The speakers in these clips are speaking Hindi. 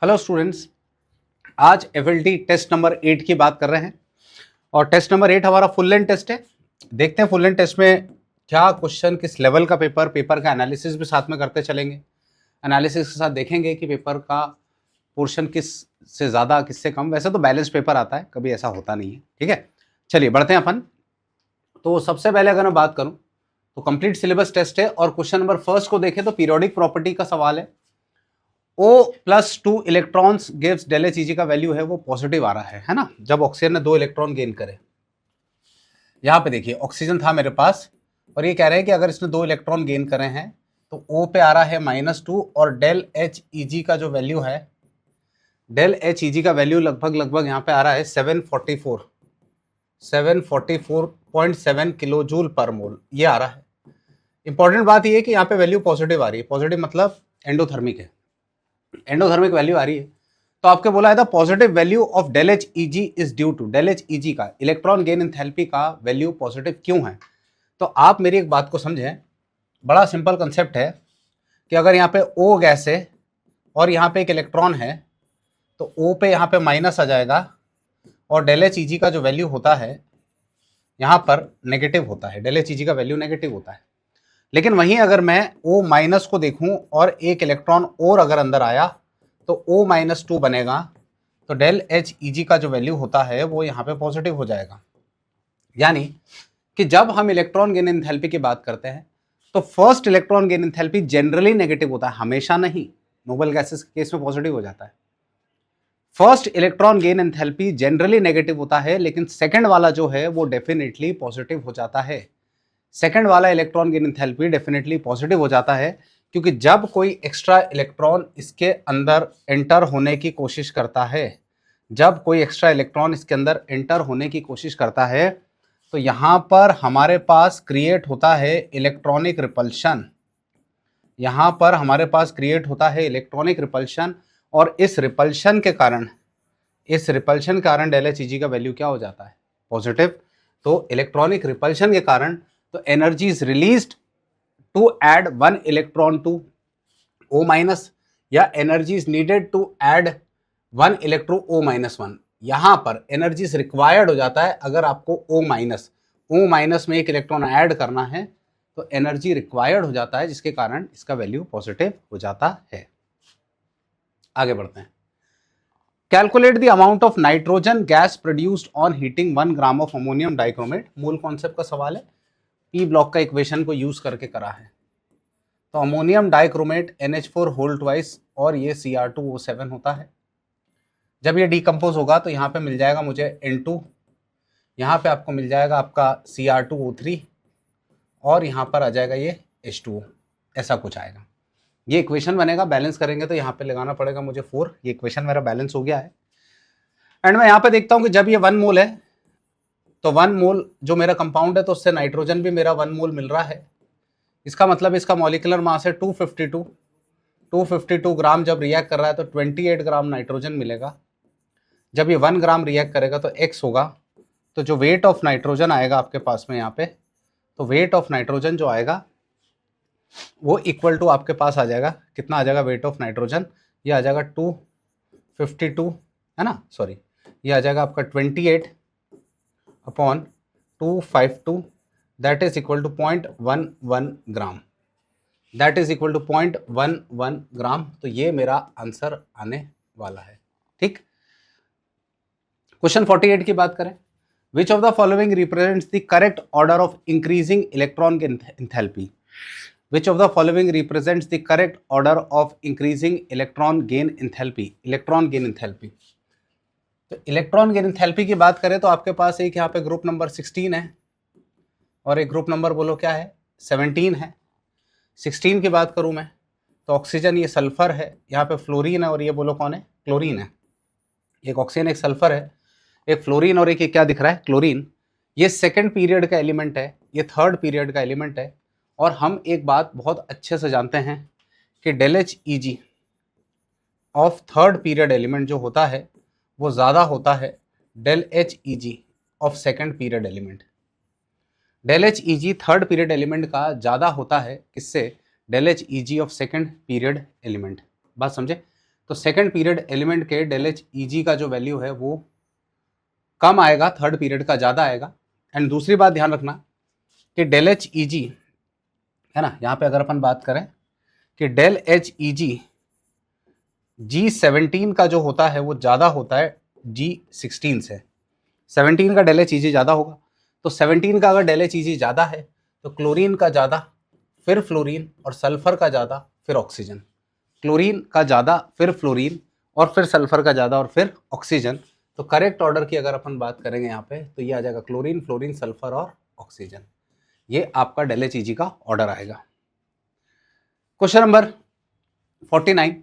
हेलो स्टूडेंट्स, आज एफएलटी टेस्ट नंबर 8 की बात कर रहे हैं और टेस्ट नंबर 8 हमारा फुल लेंथ टेस्ट है। देखते हैं फुल लेंथ टेस्ट में क्या क्वेश्चन, किस लेवल का पेपर का एनालिसिस भी साथ में करते चलेंगे। एनालिसिस के साथ देखेंगे कि पेपर का पोर्शन किस से ज़्यादा किससे कम। वैसे तो बैलेंस पेपर आता है, कभी ऐसा होता नहीं है। ठीक है, चलिए बढ़ते हैं अपन। तो सबसे पहले अगर मैं बात करूं तो कंप्लीट सिलेबस टेस्ट है और क्वेश्चन नंबर फर्स्ट को देखें तो पीरियोडिक प्रॉपर्टी का सवाल है। O+2 electrons gives del H EG का वैल्यू है वो पॉजिटिव आ रहा है ना, जब ऑक्सीजन ने 2 इलेक्ट्रॉन गेन करे। यहां पे देखिए ऑक्सीजन था मेरे पास और ये कह रहे हैं कि अगर इसने 2 इलेक्ट्रॉन गेन करे हैं तो O पे आ रहा है -2 और डेल एच ईजी का जो वैल्यू है, डेल एच ईजी का वैल्यू लगभग यहाँ पे आ रहा है 744.7 किलो जूल पर मोल, ये आ रहा है। इंपॉर्टेंट बात ये है कि यहाँ पे वैल्यू पॉजिटिव आ रही है। पॉजिटिव मतलब एंडोथर्मिक है, एंडोथर्मिक वैल्यू आ रही है। तो आपके बोला है the positive value of del H EG is due to, del H EG का इलेक्ट्रॉन गेन एंथैल्पी का वैल्यू पॉजिटिव क्यों है। तो आप मेरी एक बात को समझें, बड़ा सिंपल कंसेप्ट है कि अगर यहाँ पे O गैस है और यहाँ पे एक इलेक्ट्रॉन है तो O पे यहाँ पे माइनस आ जाएगा और डेल एच ईजी का जो वैल्यू होता है यहाँ पर नेगेटिव होता है, डेल एच ईजी का वैल्यू नेगेटिव होता है। लेकिन वहीं अगर मैं O- को देखूं और एक इलेक्ट्रॉन और अगर अंदर आया तो O-2 बनेगा, तो डेल एच ईजी का जो वैल्यू होता है वो यहाँ पे पॉजिटिव हो जाएगा। यानी कि जब हम इलेक्ट्रॉन गेन एंथैल्पी की बात करते हैं तो first electron gain enthalpy generally negative होता है, हमेशा नहीं। नोबल गैसेस के केस में पॉजिटिव हो जाता है। First electron gain enthalpy generally negative होता है, लेकिन सेकंड वाला जो है वो डेफिनेटली पॉजिटिव हो जाता है। सेकंड वाला electron gain enthalpy definitely positive हो जाता है, क्योंकि जब कोई एक्स्ट्रा इलेक्ट्रॉन इसके अंदर एंटर होने की कोशिश करता है, जब कोई एक्स्ट्रा इलेक्ट्रॉन इसके अंदर एंटर होने की कोशिश करता है तो यहां पर हमारे पास क्रिएट होता है इलेक्ट्रॉनिक रिपल्शन। यहां पर हमारे पास क्रिएट होता है इलेक्ट्रॉनिक रिपल्शन और इस रिपल्शन के कारण डेल एच ईजी का वैल्यू क्या हो जाता है, पॉजिटिव। तो इलेक्ट्रॉनिक रिपल्शन के कारण तो energy is released to add 1 electron to O- या energy is needed to add 1 electro O-1। यहां पर एनर्जी इज रिक्वायर्ड हो जाता है। अगर आपको O- में एक इलेक्ट्रॉन ऐड करना है तो एनर्जी रिक्वायर्ड हो जाता है, जिसके कारण इसका वैल्यू पॉजिटिव हो जाता है। आगे बढ़ते हैं। Calculate the amount of nitrogen gas produced on heating 1 gram of ammonium dichromate. मूल कॉन्सेप्ट का सवाल है, पी ब्लॉक का इक्वेशन को यूज करके करा है। तो ammonium dichromate NH4 whole twice और ये Cr2O7 होता है। जब ये डिकम्पोज होगा तो यहाँ पे मिल जाएगा मुझे N2, यहाँ पे आपको मिल जाएगा आपका Cr2O3 और यहाँ पर आ जाएगा ये H2O, ऐसा कुछ आएगा। ये इक्वेशन बनेगा। बैलेंस करेंगे तो यहाँ पे लगाना पड़ेगा मुझे 4। ये इक्वेशन मेरा बैलेंस हो गया है। एंड मैं यहाँ पे देखता हूँ कि जब ये 1 मोल है तो 1 मोल जो मेरा कंपाउंड है तो उससे नाइट्रोजन भी मेरा 1 मोल मिल रहा है। इसका मतलब इसका मॉलिक्यूलर मास है 252 ग्राम। जब रिएक्ट कर रहा है तो 28 ग्राम नाइट्रोजन मिलेगा। जब ये 1 ग्राम रिएक्ट करेगा तो x होगा। तो जो वेट ऑफ नाइट्रोजन आएगा आपके पास में यहाँ पे, तो वेट ऑफ नाइट्रोजन जो आएगा वो इक्वल टू आपके पास आ जाएगा, कितना आ जाएगा वेट ऑफ नाइट्रोजन, ये आ जाएगा 252 है ना, सॉरी, ये आ जाएगा आपका 28/252, that is equal to 0.11 gram, that is equal to 0.11 gram. तो ये मेरा आंसर आने वाला है। ठीक, क्वेश्चन 48 की बात करें। विच of the following represents the correct order of increasing electron enthalpy. Which of the following represents the correct order of increasing electron gain enthalpy? Electron gain enthalpy. तो इलेक्ट्रॉन गेन एंथैल्पी की बात करें तो आपके पास एक यहाँ पे ग्रुप नंबर 16 है और एक ग्रुप नंबर बोलो क्या है, 17 है। 16 की बात करूं मैं तो ऑक्सीजन, ये सल्फर है, यहाँ पे फ्लोरीन है और ये बोलो कौन है, क्लोरीन है। एक ऑक्सीजन एक सल्फर है, एक फ्लोरीन और एक ये क्या दिख रहा है, क्लोरीन। ये सेकेंड पीरियड का एलिमेंट है, ये थर्ड पीरियड का एलिमेंट है। और हम एक बात बहुत अच्छे से जानते हैं कि del H EG of third period element जो होता है वो ज़्यादा होता है del H EG of second period element. Del H EG third period element का ज़्यादा होता है, किससे, del H EG of second period element. बात समझे। तो तो सेकंड पीरियड एलिमेंट के डेल एच ई जी का जो वैल्यू है वो कम आएगा, थर्ड पीरियड का ज़्यादा आएगा। एंड दूसरी बात ध्यान रखना कि डेल एच ई जी है ना, यहाँ पे अगर अपन बात करें कि डेल एच ई जी G17 का जो होता है वो ज़्यादा होता है G16 से। 17 का डेल एच ई जी ज़्यादा होगा, तो 17 का अगर डेल एच ई जी ज़्यादा है तो क्लोरीन का ज़्यादा, फिर फ्लोरीन, और सल्फर का ज़्यादा, फिर ऑक्सीजन। क्लोरीन का ज़्यादा, फिर फ्लोरीन, और फिर सल्फर का ज़्यादा, और फिर ऑक्सीजन। तो करेक्ट ऑर्डर की अगर अपन बात करेंगे यहाँ पे तो ये आ जाएगा क्लोरीन, फ्लोरीन, सल्फर और ऑक्सीजन। ये आपका डेल एच ई जी का ऑर्डर आएगा। क्वेश्चन नंबर 49,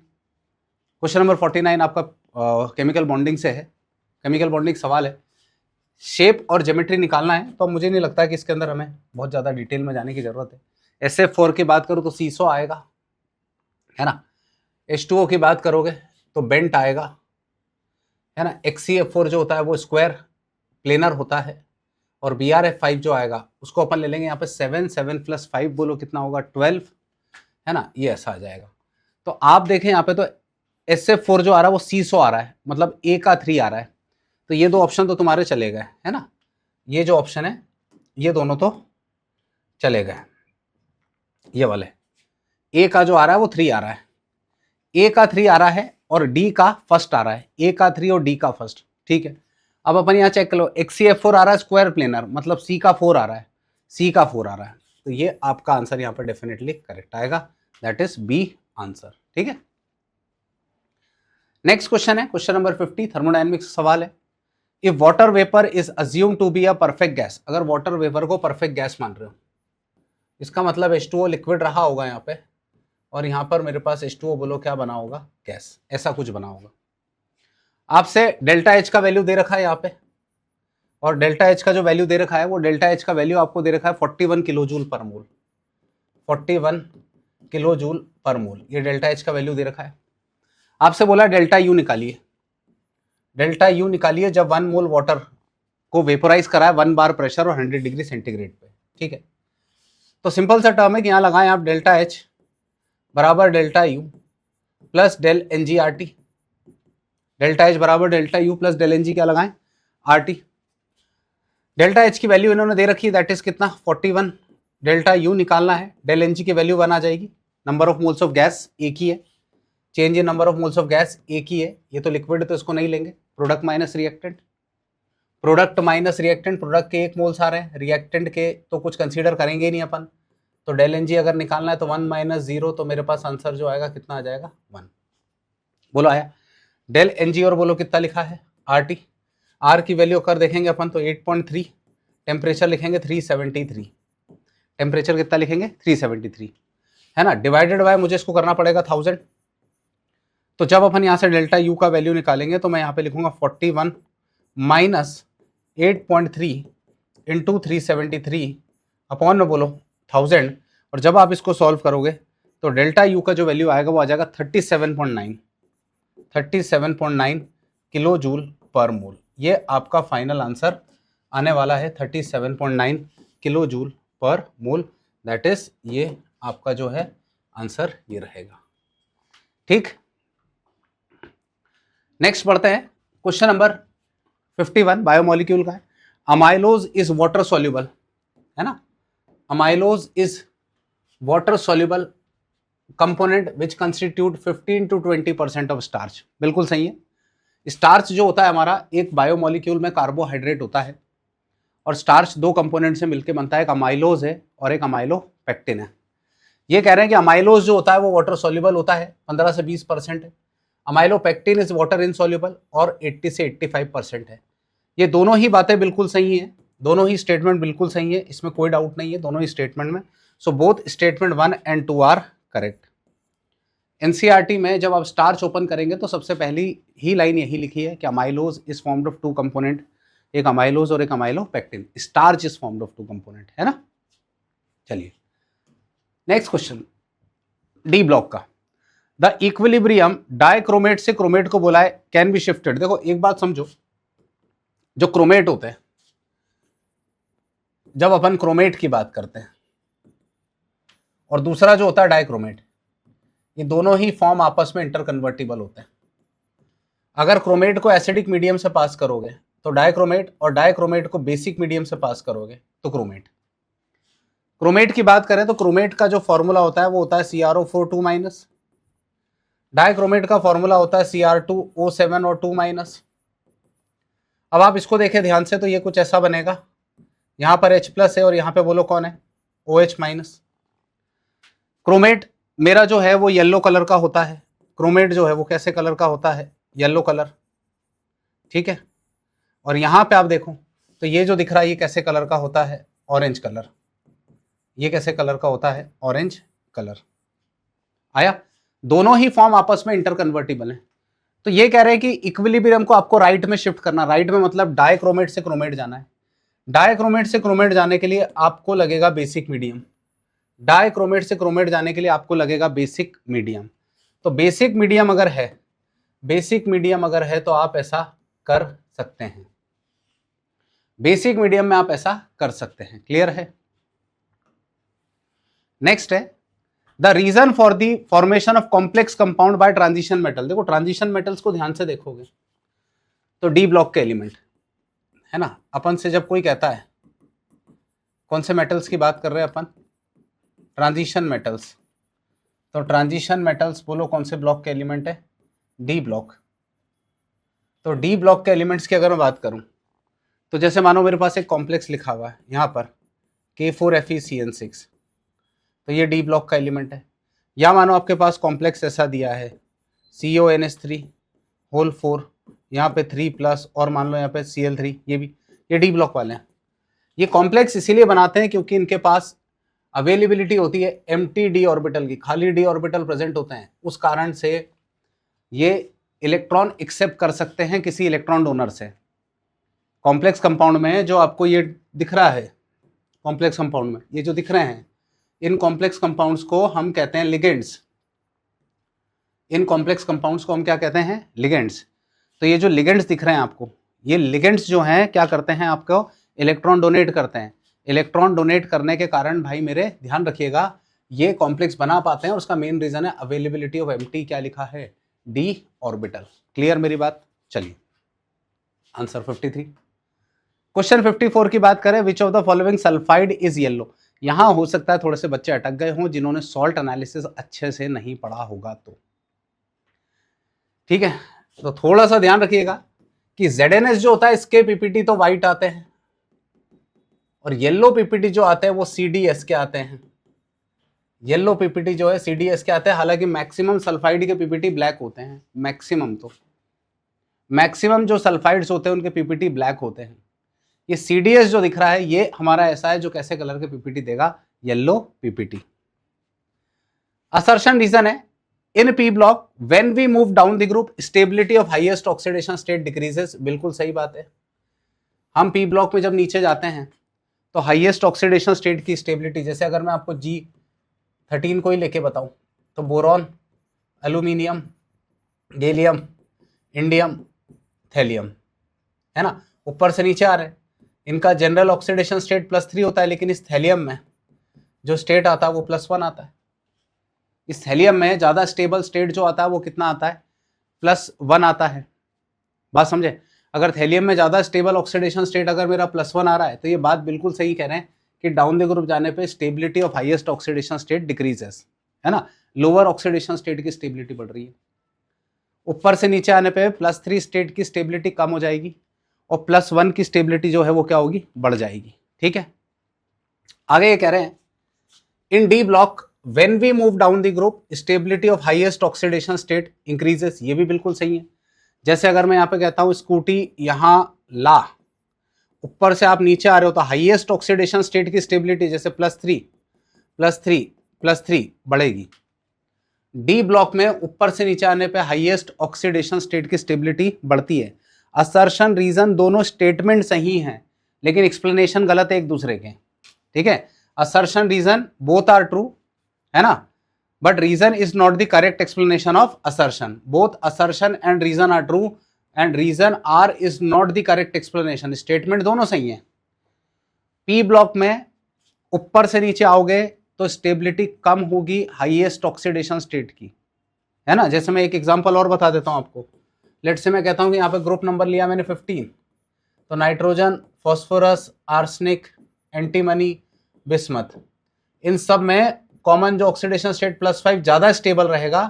क्वेश्चन नंबर 49 आपका केमिकल बॉन्डिंग से है। केमिकल बॉन्डिंग सवाल है, शेप और ज्योमेट्री निकालना है। तो मुझे नहीं लगता कि इसके अंदर हमें बहुत ज़्यादा डिटेल में जाने की ज़रूरत है। SF4 की बात करूँ तो सीसो आएगा, है ना। H2O की बात करोगे तो बेंट आएगा, है ना। XCF4 जो होता है वो स्क्वायर प्लेनर होता है, और BrF5 जो आएगा उसको अपन ले लेंगे यहाँ पे 7, 7 + 5 बोलो कितना होगा 12, है ना। ये ऐसा आ जाएगा। तो आप देखें यहाँ पे तो SF4 जो आ रहा है वो सीसो आ रहा है, मतलब A का 3 आ रहा है। तो ये दो ऑप्शन तो तुम्हारे चले गए, है ना। ये जो ऑप्शन है ये दोनों तो चले गए। ये वाले A का जो आ रहा है वो 3 आ रहा है, A का 3 आ रहा है और D का फर्स्ट आ रहा है, A का 3 और D का फर्स्ट, ठीक है। अब अपन यहाँ चेक कर लो, XCF4 आ रहा है स्क्वायर प्लेनर, मतलब C का 4 आ रहा है, C का 4 आ रहा है। तो ये आपका आंसर यहाँ पर डेफिनेटली करेक्ट आएगा, दैट इज B आंसर, ठीक है। नेक्स्ट क्वेश्चन है क्वेश्चन नंबर 50, थर्मोडायनेमिक्स सवाल है। If water vapour is assume to be a perfect gas, अगर वाटर वेपर को परफेक्ट गैस मान रहे हो, इसका मतलब H2O लिक्विड रहा होगा यहाँ पे, और यहाँ पर मेरे पास H2O बोलो क्या बना होगा, गैस, ऐसा कुछ बना होगा। आपसे डेल्टा H का वैल्यू दे रखा है यहाँ पे, और डेल्टा H का जो वैल्यू दे रखा है वो डेल्टा H का वैल्यू आपको दे रखा है 41 किलो जूल पर मोल, 41 किलो जूल पर मोल, ये डेल्टा H का वैल्यू दे रखा है। आपसे बोला डेल्टा U निकालिए, डेल्टा U निकालिए जब 1 मोल वाटर को वेपोराइज करा है 1 बार प्रेशर और 100 डिग्री सेंटीग्रेड पे, ठीक है। तो सिंपल सा टर्म है कि यहाँ लगाएं आप डेल्टा H बराबर delta U plus del NG/RT, delta H बराबर delta U plus del NG क्या लगाएं, RT। डेल्टा H की वैल्यू इन्होंने दे रखी है, दैट इज कितना 41, डेल्टा U निकालना है, डेल NG की वैल्यू 1 आ जाएगी। Number of moles of gas एक ही है, change in number of moles of gas एक ही है, ये तो लिक्विड है तो इसको नहीं लेंगे। Product minus reactant, product minus reactant, product के 1 मोल्स आ रहे हैं, रिएक्टेंट के तो कुछ कंसीडर करेंगे ही नहीं अपन। तो डेल NG अगर निकालना है तो 1 - 0, तो मेरे पास आंसर जो आएगा कितना आ जाएगा 1। बोलो आया डेल NG, और बोलो कितना लिखा है RT। R की वैल्यू कर देखेंगे अपन तो 8.3, टेम्परेचर लिखेंगे 373, टेम्परेचर कितना लिखेंगे 373, है ना। डिवाइडेड बाय मुझे इसको करना पड़ेगा 1000। तो जब अपन यहाँ से डेल्टा U का वैल्यू निकालेंगे तो मैं यहाँ पे लिखूंगा 41 माइनस 8.3 इंटू 373 अपॉन में बोलो 1000, और जब आप इसको सॉल्व करोगे तो डेल्टा U का जो वैल्यू आएगा वो आ जाएगा 37.9 किलो जूल पर मोल। ये आपका फाइनल आंसर आने वाला है 37.9 किलो जूल पर मोल, दैट इज ये आपका जो है आंसर ये रहेगा, ठीक। नेक्स्ट पढ़ते हैं क्वेश्चन नंबर 51, बायोमोलिक्यूल का है। अमाइलोज इज वाटर सॉल्युबल, है ना। Amylose is water soluble component which constitute 15 to 20% of starch, बिल्कुल सही है। स्टार्च जो होता है हमारा एक बायोमोलिक्यूल में कार्बोहाइड्रेट होता है, और स्टार्च दो कंपोनेंट से मिलकर बनता है, एक अमाइलोज है और एक अमाइलोपेक्टिन है। ये कह रहे हैं कि अमाइलोज जो होता है वो वाटर सॉल्युबल होता है, 15 से 20% है। अमाइलोपेक्टिन इज वाटर इनसॉल्युबल और 80 से 85% है। ये दोनों ही बातें बिल्कुल सही हैं, दोनों ही स्टेटमेंट बिल्कुल सही है, इसमें कोई डाउट नहीं है दोनों ही स्टेटमेंट में। So both statement 1 and 2 are correct. NCERT में जब आप स्टार्च ओपन करेंगे तो सबसे पहली ही लाइन यही लिखी है कि amylose is formed of 2 component, एक अमाइलोज और एक amylopectin, starch is formed of 2 component, है ना। चलिए नेक्स्ट क्वेश्चन, डी ब्लॉक का। द इक्विलिब्रियम डाइक्रोमेट से क्रोमेट को बोला है कैन बी शिफ्टेड। देखो एक बात समझो, जो क्रोमेट होते हैं, जब अपन क्रोमेट की बात करते हैं और दूसरा जो होता है डाइक्रोमेट, ये दोनों ही फॉर्म आपस में इंटरकन्वर्टिबल होते हैं। अगर क्रोमेट को एसिडिक मीडियम से पास करोगे तो डाइक्रोमेट, और डाइक्रोमेट को बेसिक मीडियम से पास करोगे तो क्रोमेट। क्रोमेट की बात करें तो क्रोमेट का जो फॉर्मूला होता है वो होता है CrO4 2-। डाइक्रोमेट का फॉर्मूला होता है Cr2O7 और 2-। अब आप इसको देखें ध्यान से तो ये कुछ ऐसा बनेगा, यहां पर H+ है और यहां पे बोलो कौन है, OH-। क्रोमेट मेरा जो है वो येलो कलर का होता है, क्रोमेट जो है वो कैसे कलर का होता है, येलो कलर, ठीक है। और यहां पे आप देखो तो ये जो दिख रहा है ये कैसे कलर का होता है, ऑरेंज कलर। ये कैसे कलर का होता है, ऑरेंज कलर। आया, दोनों ही फॉर्म आपस में इंटरकन्वर्टिबल है। तो ये कह रहे हैं कि इक्विलिब्रियम को आपको राइट में शिफ्ट करना, राइट में मतलब डाइक्रोमेट से क्रोमेट जाना है। डाइक्रोमेट से क्रोमेट जाने के लिए आपको लगेगा बेसिक मीडियम, डाइक्रोमेट से क्रोमेट जाने के लिए आपको लगेगा बेसिक मीडियम। तो बेसिक मीडियम अगर है, बेसिक मीडियम अगर है तो आप ऐसा कर सकते हैं, बेसिक मीडियम में आप ऐसा कर सकते हैं। क्लियर है। नेक्स्ट है the reason for the formation of complex compound by transition metal. देखो ट्रांजिशन मेटल्स को ध्यान से देखोगे तो डी ब्लॉक के एलिमेंट है ना। अपन से जब कोई कहता है, कौन से मेटल्स की बात कर रहे हैं अपन, ट्रांजिशन मेटल्स, तो ट्रांजिशन मेटल्स बोलो कौन से ब्लॉक के एलिमेंट है, डी ब्लॉक। तो डी ब्लॉक के एलिमेंट्स की अगर मैं बात करूं तो जैसे मानो मेरे पास एक कॉम्प्लेक्स लिखा हुआ है यहाँ पर K4FeCN6, तो ये डी ब्लॉक का एलिमेंट है। या मानो आपके पास कॉम्प्लेक्स ऐसा दिया है CONH3 होल 4, यहाँ पे 3+ और मान लो यहाँ पे Cl3, ये भी ये डी ब्लॉक वाले हैं। ये कॉम्प्लेक्स इसीलिए बनाते हैं क्योंकि इनके पास अवेलेबिलिटी होती है एम्प्टी डी ऑर्बिटल की, खाली डी ऑर्बिटल प्रेजेंट होते हैं, उस कारण से ये इलेक्ट्रॉन एक्सेप्ट कर सकते हैं किसी इलेक्ट्रॉन डोनर से। कॉम्प्लेक्स कंपाउंड में जो आपको ये दिख रहा है, कॉम्प्लेक्स कंपाउंड में ये जो दिख रहे हैं, इन कॉम्प्लेक्स कंपाउंड्स को हम कहते हैं लिगेंड्स। इन कॉम्प्लेक्स कंपाउंड्स को हम क्या कहते हैं, लिगेंड्स। तो ये जो लिगेंड्स दिख रहे हैं आपको, ये लिगेंड्स जो हैं क्या करते हैं, आपको इलेक्ट्रॉन डोनेट करते हैं। इलेक्ट्रॉन डोनेट करने के कारण भाई मेरे ध्यान रखिएगा ये कॉम्प्लेक्स बना पाते हैं, और उसका मेन रीजन है अवेलेबिलिटी ऑफ एम्प्टी, क्या लिखा है, डी ऑर्बिटल। क्लियर मेरी बात। चलिए आंसर 53। क्वेश्चन 54 की बात करें, विच of the following sulphide is yellow. यहां हो सकता है थोड़े से बच्चे अटक गए हों जिन्होंने सॉल्ट एनालिसिस अच्छे से नहीं पढ़ा होगा, तो ठीक है। तो थोड़ा सा ध्यान रखिएगा कि ZNS जो होता है इसके पीपीटी तो व्हाइट आते हैं, और येलो पीपीटी जो आते हैं वो CDS के आते हैं। येलो पीपीटी जो है CDS के आते हैं, हालांकि मैक्सिमम सल्फाइड के पीपीटी ब्लैक होते हैं। मैक्सिमम जो सल्फाइड्स होते हैं उनके पीपीटी ब्लैक होते हैं। ये CDS जो दिख रहा है ये हमारा ऐसा है जो कैसे कलर के पीपीटी देगा, येलो पीपीटी। असर्शन रीजन है in P block when we move down the group stability of highest oxidation state decreases. बिल्कुल सही बात है। हम P ब्लॉक में जब नीचे जाते हैं तो हाईएस्ट ऑक्सीडेशन स्टेट की स्टेबिलिटी, जैसे अगर मैं आपको G13 को ही लेके बताऊं तो boron, aluminium, gallium, indium, thallium, है ना, ऊपर से नीचे आ रहे हैं। इनका जनरल ऑक्सीडेशन स्टेट +3 होता है, लेकिन इस थैलियम में जो स्टेट आता है वो +1 आता है। इस थैलियम में ज़्यादा स्टेबल स्टेट जो आता है वो कितना आता है, +1 आता है। बात समझे। अगर थैलियम में ज़्यादा स्टेबल ऑक्सीडेशन स्टेट अगर मेरा +1 आ रहा है तो ये बात बिल्कुल सही कह रहे हैं कि डाउन द ग्रुप जाने पे stability of highest oxidation state decreases, है ना, लोअर ऑक्सीडेशन स्टेट की स्टेबिलिटी बढ़ रही है। ऊपर से नीचे आने पे +3 स्टेट की स्टेबिलिटी कम हो जाएगी और +1 की स्टेबिलिटी जो है वो क्या होगी, बढ़ जाएगी। ठीक है। आगे ये कह रहे हैं in D block when we move down the group stability of highest oxidation state increases. ये भी बिल्कुल सही है। जैसे अगर मैं यहाँ पे कहता हूँ स्कूटी यहाँ ला, ऊपर से आप नीचे आ रहे हो तो हाईएस्ट ऑक्सीडेशन स्टेट की स्टेबिलिटी जैसे +3 बढ़ेगी। डी ब्लॉक में ऊपर से नीचे आने पे हाईएस्ट ऑक्सीडेशन स्टेट की स्टेबिलिटी बढ़ती है। असर्शन रीजन दोनों स्टेटमेंट सही हैं, लेकिन एक्सप्लेनेशन गलत है एक दूसरे के। ठीक है। Assertion reason both are true, है ना, but reason is not the correct explanation of assertion. Both assertion and reason are true and reason are is not the correct explanation. Statement दोनों सही है। पी ब्लॉक में ऊपर से नीचे आओगे तो स्टेबिलिटी कम होगी हाईएस्ट ऑक्सीडेशन स्टेट की, है ना। जैसे मैं एक एग्जांपल और बता देता हूं आपको, लेट्स से मैं कहता हूँ कि यहाँ पे ग्रुप नंबर लिया मैंने 15, तो nitrogen, phosphorus, arsenic, antimony, bismuth, इन सब में कॉमन जो ऑक्सीडेशन स्टेट +5 ज़्यादा स्टेबल रहेगा,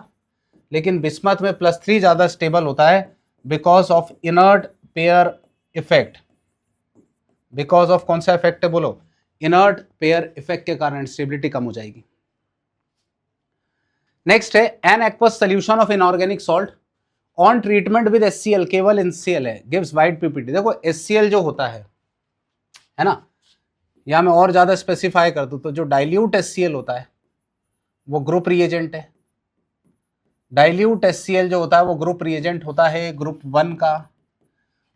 लेकिन बिस्मथ में +3 ज़्यादा स्टेबल होता है because of inert pair effect. Because of कौन सा इफेक्ट है बोलो? इनर्ट पेयर इफेक्ट के कारण स्टेबिलिटी कम हो जाएगी। नेक्स्ट है an aqueous solution of inorganic salt on treatment with HCl, केवल NCl है, गिव्स वाइड पीपीटी। देखो HCl जो होता है ना, या मैं और ज्यादा स्पेसिफाई कर दूं तो जो डाइल्यूट HCl होता है वो ग्रुप रिएजेंट है। डाइल्यूट HCl जो होता है वो ग्रुप रिएजेंट होता है ग्रुप 1 का,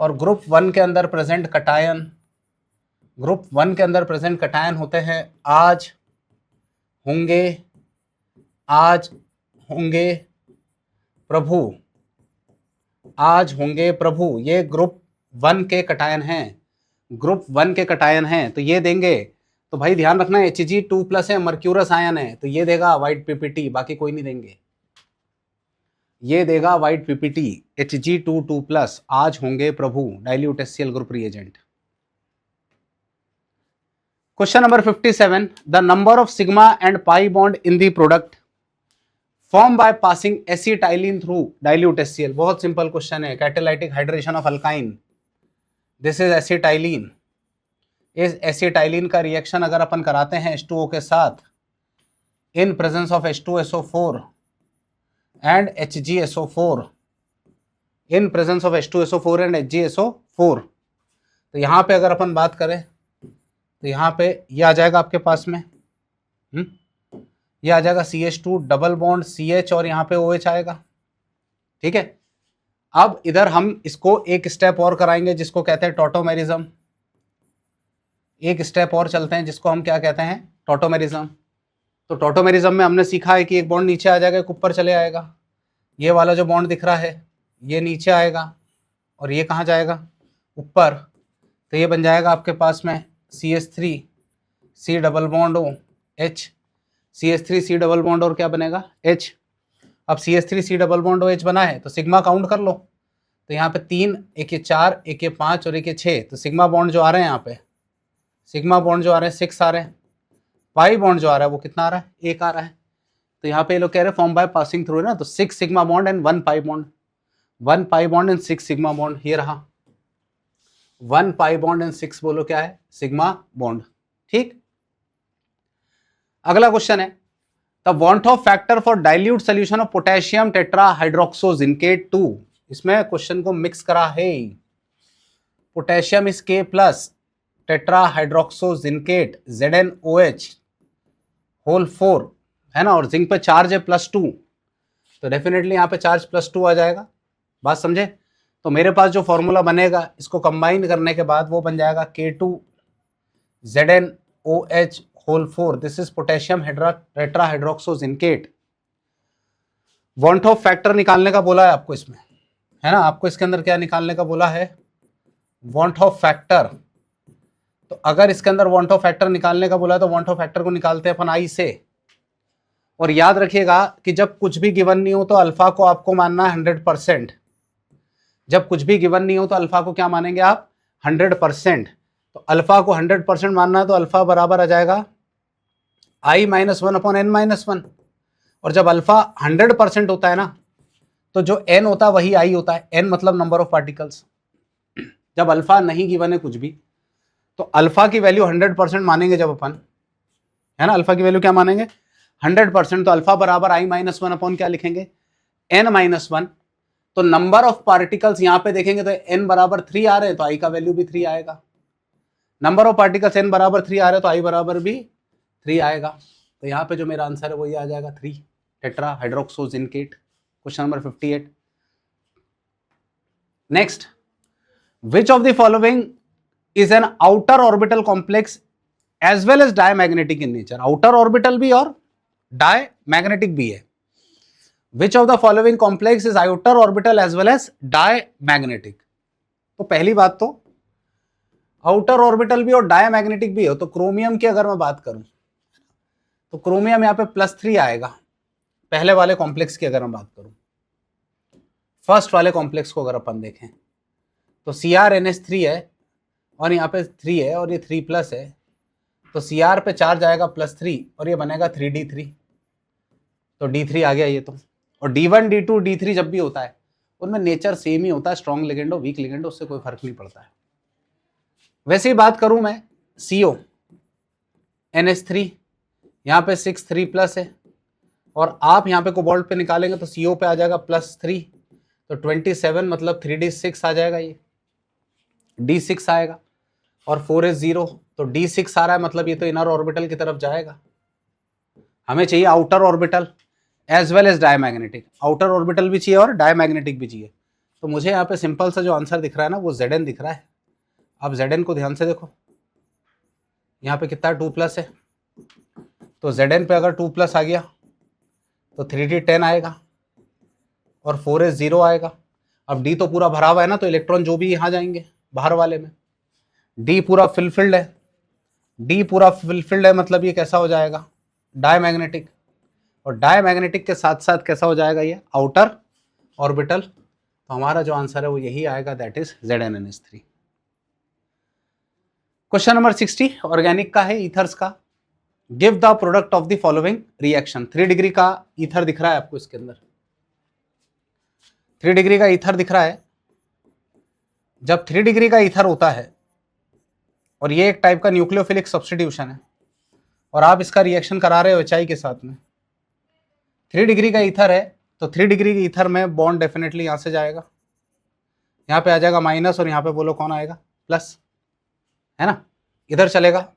और ग्रुप 1 के अंदर प्रेजेंट कटायन, ग्रुप 1 के अंदर प्रेजेंट कटायन होते हैं आज होंगे प्रभु, आज होंगे प्रभु, ये ग्रुप 1 के कटायन हैं, ग्रुप 1 के कटायन हैं, तो ये देंगे। तो भाई ध्यान रखना Hg2+ है, मर्क्यूरस आयन है, तो ये देगा वाइट पीपीटी, बाकी कोई नहीं देंगे, ये देगा वाइट पीपीटी Hg2+, आज होंगे प्रभु, dilute HCl group reagent. Question number 57, the number of sigma and pi bond in the product form by passing acetylene through dilute HCl। बहुत सिंपल क्वेश्चन है, catalytic hydration of alkyne, this is acetylene. इस एसिटाइलिन का रिएक्शन अगर अपन कराते हैं H2O के साथ in presence of H2SO4 and HgSO4, in presence of H2SO4 and HgSO4, तो यहाँ पे अगर अपन बात करें तो यहाँ पे ये आ जाएगा आपके पास में, ये आ जाएगा CH2 डबल बॉन्ड CH और यहाँ पे OH आएगा, ठीक है। अब इधर हम इसको एक स्टेप और कराएंगे जिसको कहते हैं टॉटोमेरिज्म, एक स्टेप और चलते हैं जिसको हम क्या कहते हैं, टॉटोमेरिज्म। तो टॉटोमेरिज्म में हमने सीखा है कि एक बॉन्ड नीचे आ जाएगा, एक ऊपर चले आएगा। ये वाला जो बॉन्ड दिख रहा है ये नीचे आएगा और ये कहाँ जाएगा, ऊपर, तो ये बन जाएगा आपके पास में CH3 C double bond O H, CH3 C double bond और क्या बनेगा H। अब CH3 C double bond OH बना है तो सिग्मा काउंट कर लो, तो यहाँ पे 3, एक ये 4, एक ये 5 और एक ये 6, तो सिग्मा बॉन्ड जो आ रहे हैं यहाँ पे, सिग्मा बॉन्ड जो आ रहे हैं 6 आ रहे हैं, पाई बॉन्ड जो आ रहा है वो कितना आ रहा है, 1 आ रहा है। तो यहाँ पे ये लोग कह रहे हैं फॉर्म बाय पासिंग थ्रू है ना, तो 6 sigma bond and 1 pi bond, 1 pi bond and 6 sigma bond, ये रहा 1 पाई बॉन्ड एंड 6 बोलो क्या है, सिग्मा बॉन्ड, ठीक। अगला क्वेश्चन है the van't Hoff factor for dilute solution of potassium tetrahydroxozincate 2। इसमें क्वेश्चन को मिक्स करा है, potassium is K+, tetrahydroxozincate ZnOH whole 4 है ना, और जिंक पे चार्ज है +2, तो डेफिनेटली यहाँ पे चार्ज +2 आ जाएगा, बात समझे। तो मेरे पास जो फॉर्मूला बनेगा इसको कंबाइन करने के बाद वो बन जाएगा K2 ZnOH whole 4, this is potassium tetrahydroxozincate. Van't Hoff factor निकालने का बोला है आपको इसमें, है ना, आपको इसके अंदर क्या निकालने का बोला है, वांट ऑफ फैक्टर। तो अगर इसके अंदर वांट ऑफ फैक्टर निकालने का बोला है तो वांट ऑफ फैक्टर को निकालते हैं अपन I से, और याद रखिएगा कि जब कुछ भी गिवन नहीं हो तो अल्फा को आपको मानना है 100%, जब कुछ भी गिवन नहीं हो तो अल्फा को क्या मानेंगे आप, 100%। तो अल्फा को 100% मानना है तो अल्फा बराबर आ जाएगा I-1/n-1, और जब अल्फा 100% होता है ना तो जो n होता है वही I होता है, n मतलब नंबर ऑफ पार्टिकल्स। जब अल्फा नहीं गिवन है कुछ भी तो अल्फा की वैल्यू 100% मानेंगे जब अपन, है ना, अल्फा की वैल्यू क्या मानेंगे 100%, तो अल्फा बराबर I-1 अपॉन क्या लिखेंगे, n-1। तो नंबर ऑफ पार्टिकल्स यहाँ पे देखेंगे तो n बराबर 3 आ रहे हैं तो I का वैल्यू भी 3 आएगा, नंबर ऑफ पार्टिकल्स n बराबर 3 आ रहे हैं तो I बराबर भी 3 आएगा। तो यहाँ पे जो मेरा आंसर है वही आ जाएगा 3, tetrahydroxozincate. Question number 58, next, which of the following is an outer orbital complex as well as diamagnetic in nature, outer orbital भी और डायमैग्नेटिक भी है। Which of the following complex is outer orbital as well as diamagnetic. तो पहली बात तो आउटर ऑर्बिटल भी और डायमैग्नेटिक भी हो, तो क्रोमियम की अगर मैं बात करूं तो क्रोमियम यहाँ पे +3 आएगा, पहले वाले कॉम्प्लेक्स की अगर मैं बात करूं। फर्स्ट वाले कॉम्प्लेक्स को अगर अपन देखें तो CrNH3 है और यहाँ पे 3 है और ये 3+ है, तो Cr पे चार्ज आएगा +3 और ये बनेगा 3d3, तो d3 आ गया ये तो। और d1 d2 d3 जब भी होता है उनमें नेचर सेम ही होता है, स्ट्रॉन्ग लिगेंड हो वीक लिगेंड हो, उससे कोई फर्क नहीं पड़ता है। वैसे ही बात करूं मैं CO NH3, यहाँ पे 6 3+ है और आप यहाँ पे कोबाल्ट पे निकालेंगे तो CO पे आ जाएगा +3, तो 27 मतलब 3d6 आ जाएगा, ये d6 आएगा और 4s0, तो d6 आ रहा है मतलब ये तो इनर ऑर्बिटल की तरफ जाएगा। हमें चाहिए outer orbital as well as diamagnetic, outer orbital भी चाहिए और डायमैग्नेटिक भी चाहिए। तो मुझे यहाँ पे सिंपल सा जो आंसर दिख रहा है ना वो Zn दिख रहा है। अब Zn को ध्यान से देखो, यहाँ पे कितना 2+ है, तो Zn पे अगर 2+ आ गया तो 3d10 आएगा और 4s0 आएगा। अब D तो पूरा भरा हुआ है ना, तो इलेक्ट्रॉन जो भी यहाँ जाएंगे बाहर वाले में, D पूरा फिलफिल्ड है, D पूरा फिलफिल्ड है मतलब ये कैसा हो जाएगा डायमैग्नेटिक, और डायमैग्नेटिक के साथ साथ कैसा हो जाएगा ये आउटर ऑर्बिटल। तो हमारा जो आंसर है वो यही आएगा, that is ZnNH3। Question number 60 organic का है, ईथर्स का। Give the product of the following reaction. 3 degree का ईथर दिख रहा है आपको इसके अंदर, 3 डिग्री का ईथर दिख रहा है। जब 3 डिग्री का ईथर होता है और ये एक टाइप का न्यूक्लियोफिलिक सब्स्टिट्यूशन है और आप इसका रिएक्शन करा रहे हो HI के साथ में, 3 डिग्री का ईथर है तो 3 डिग्री के ईथर में बॉन्ड डेफिनेटली यहां से जाएगा, यहाँ पे आ जाएगा माइनस और यहाँ पे बोलो कौन आएगा प्लस, है ना, इधर चलेगा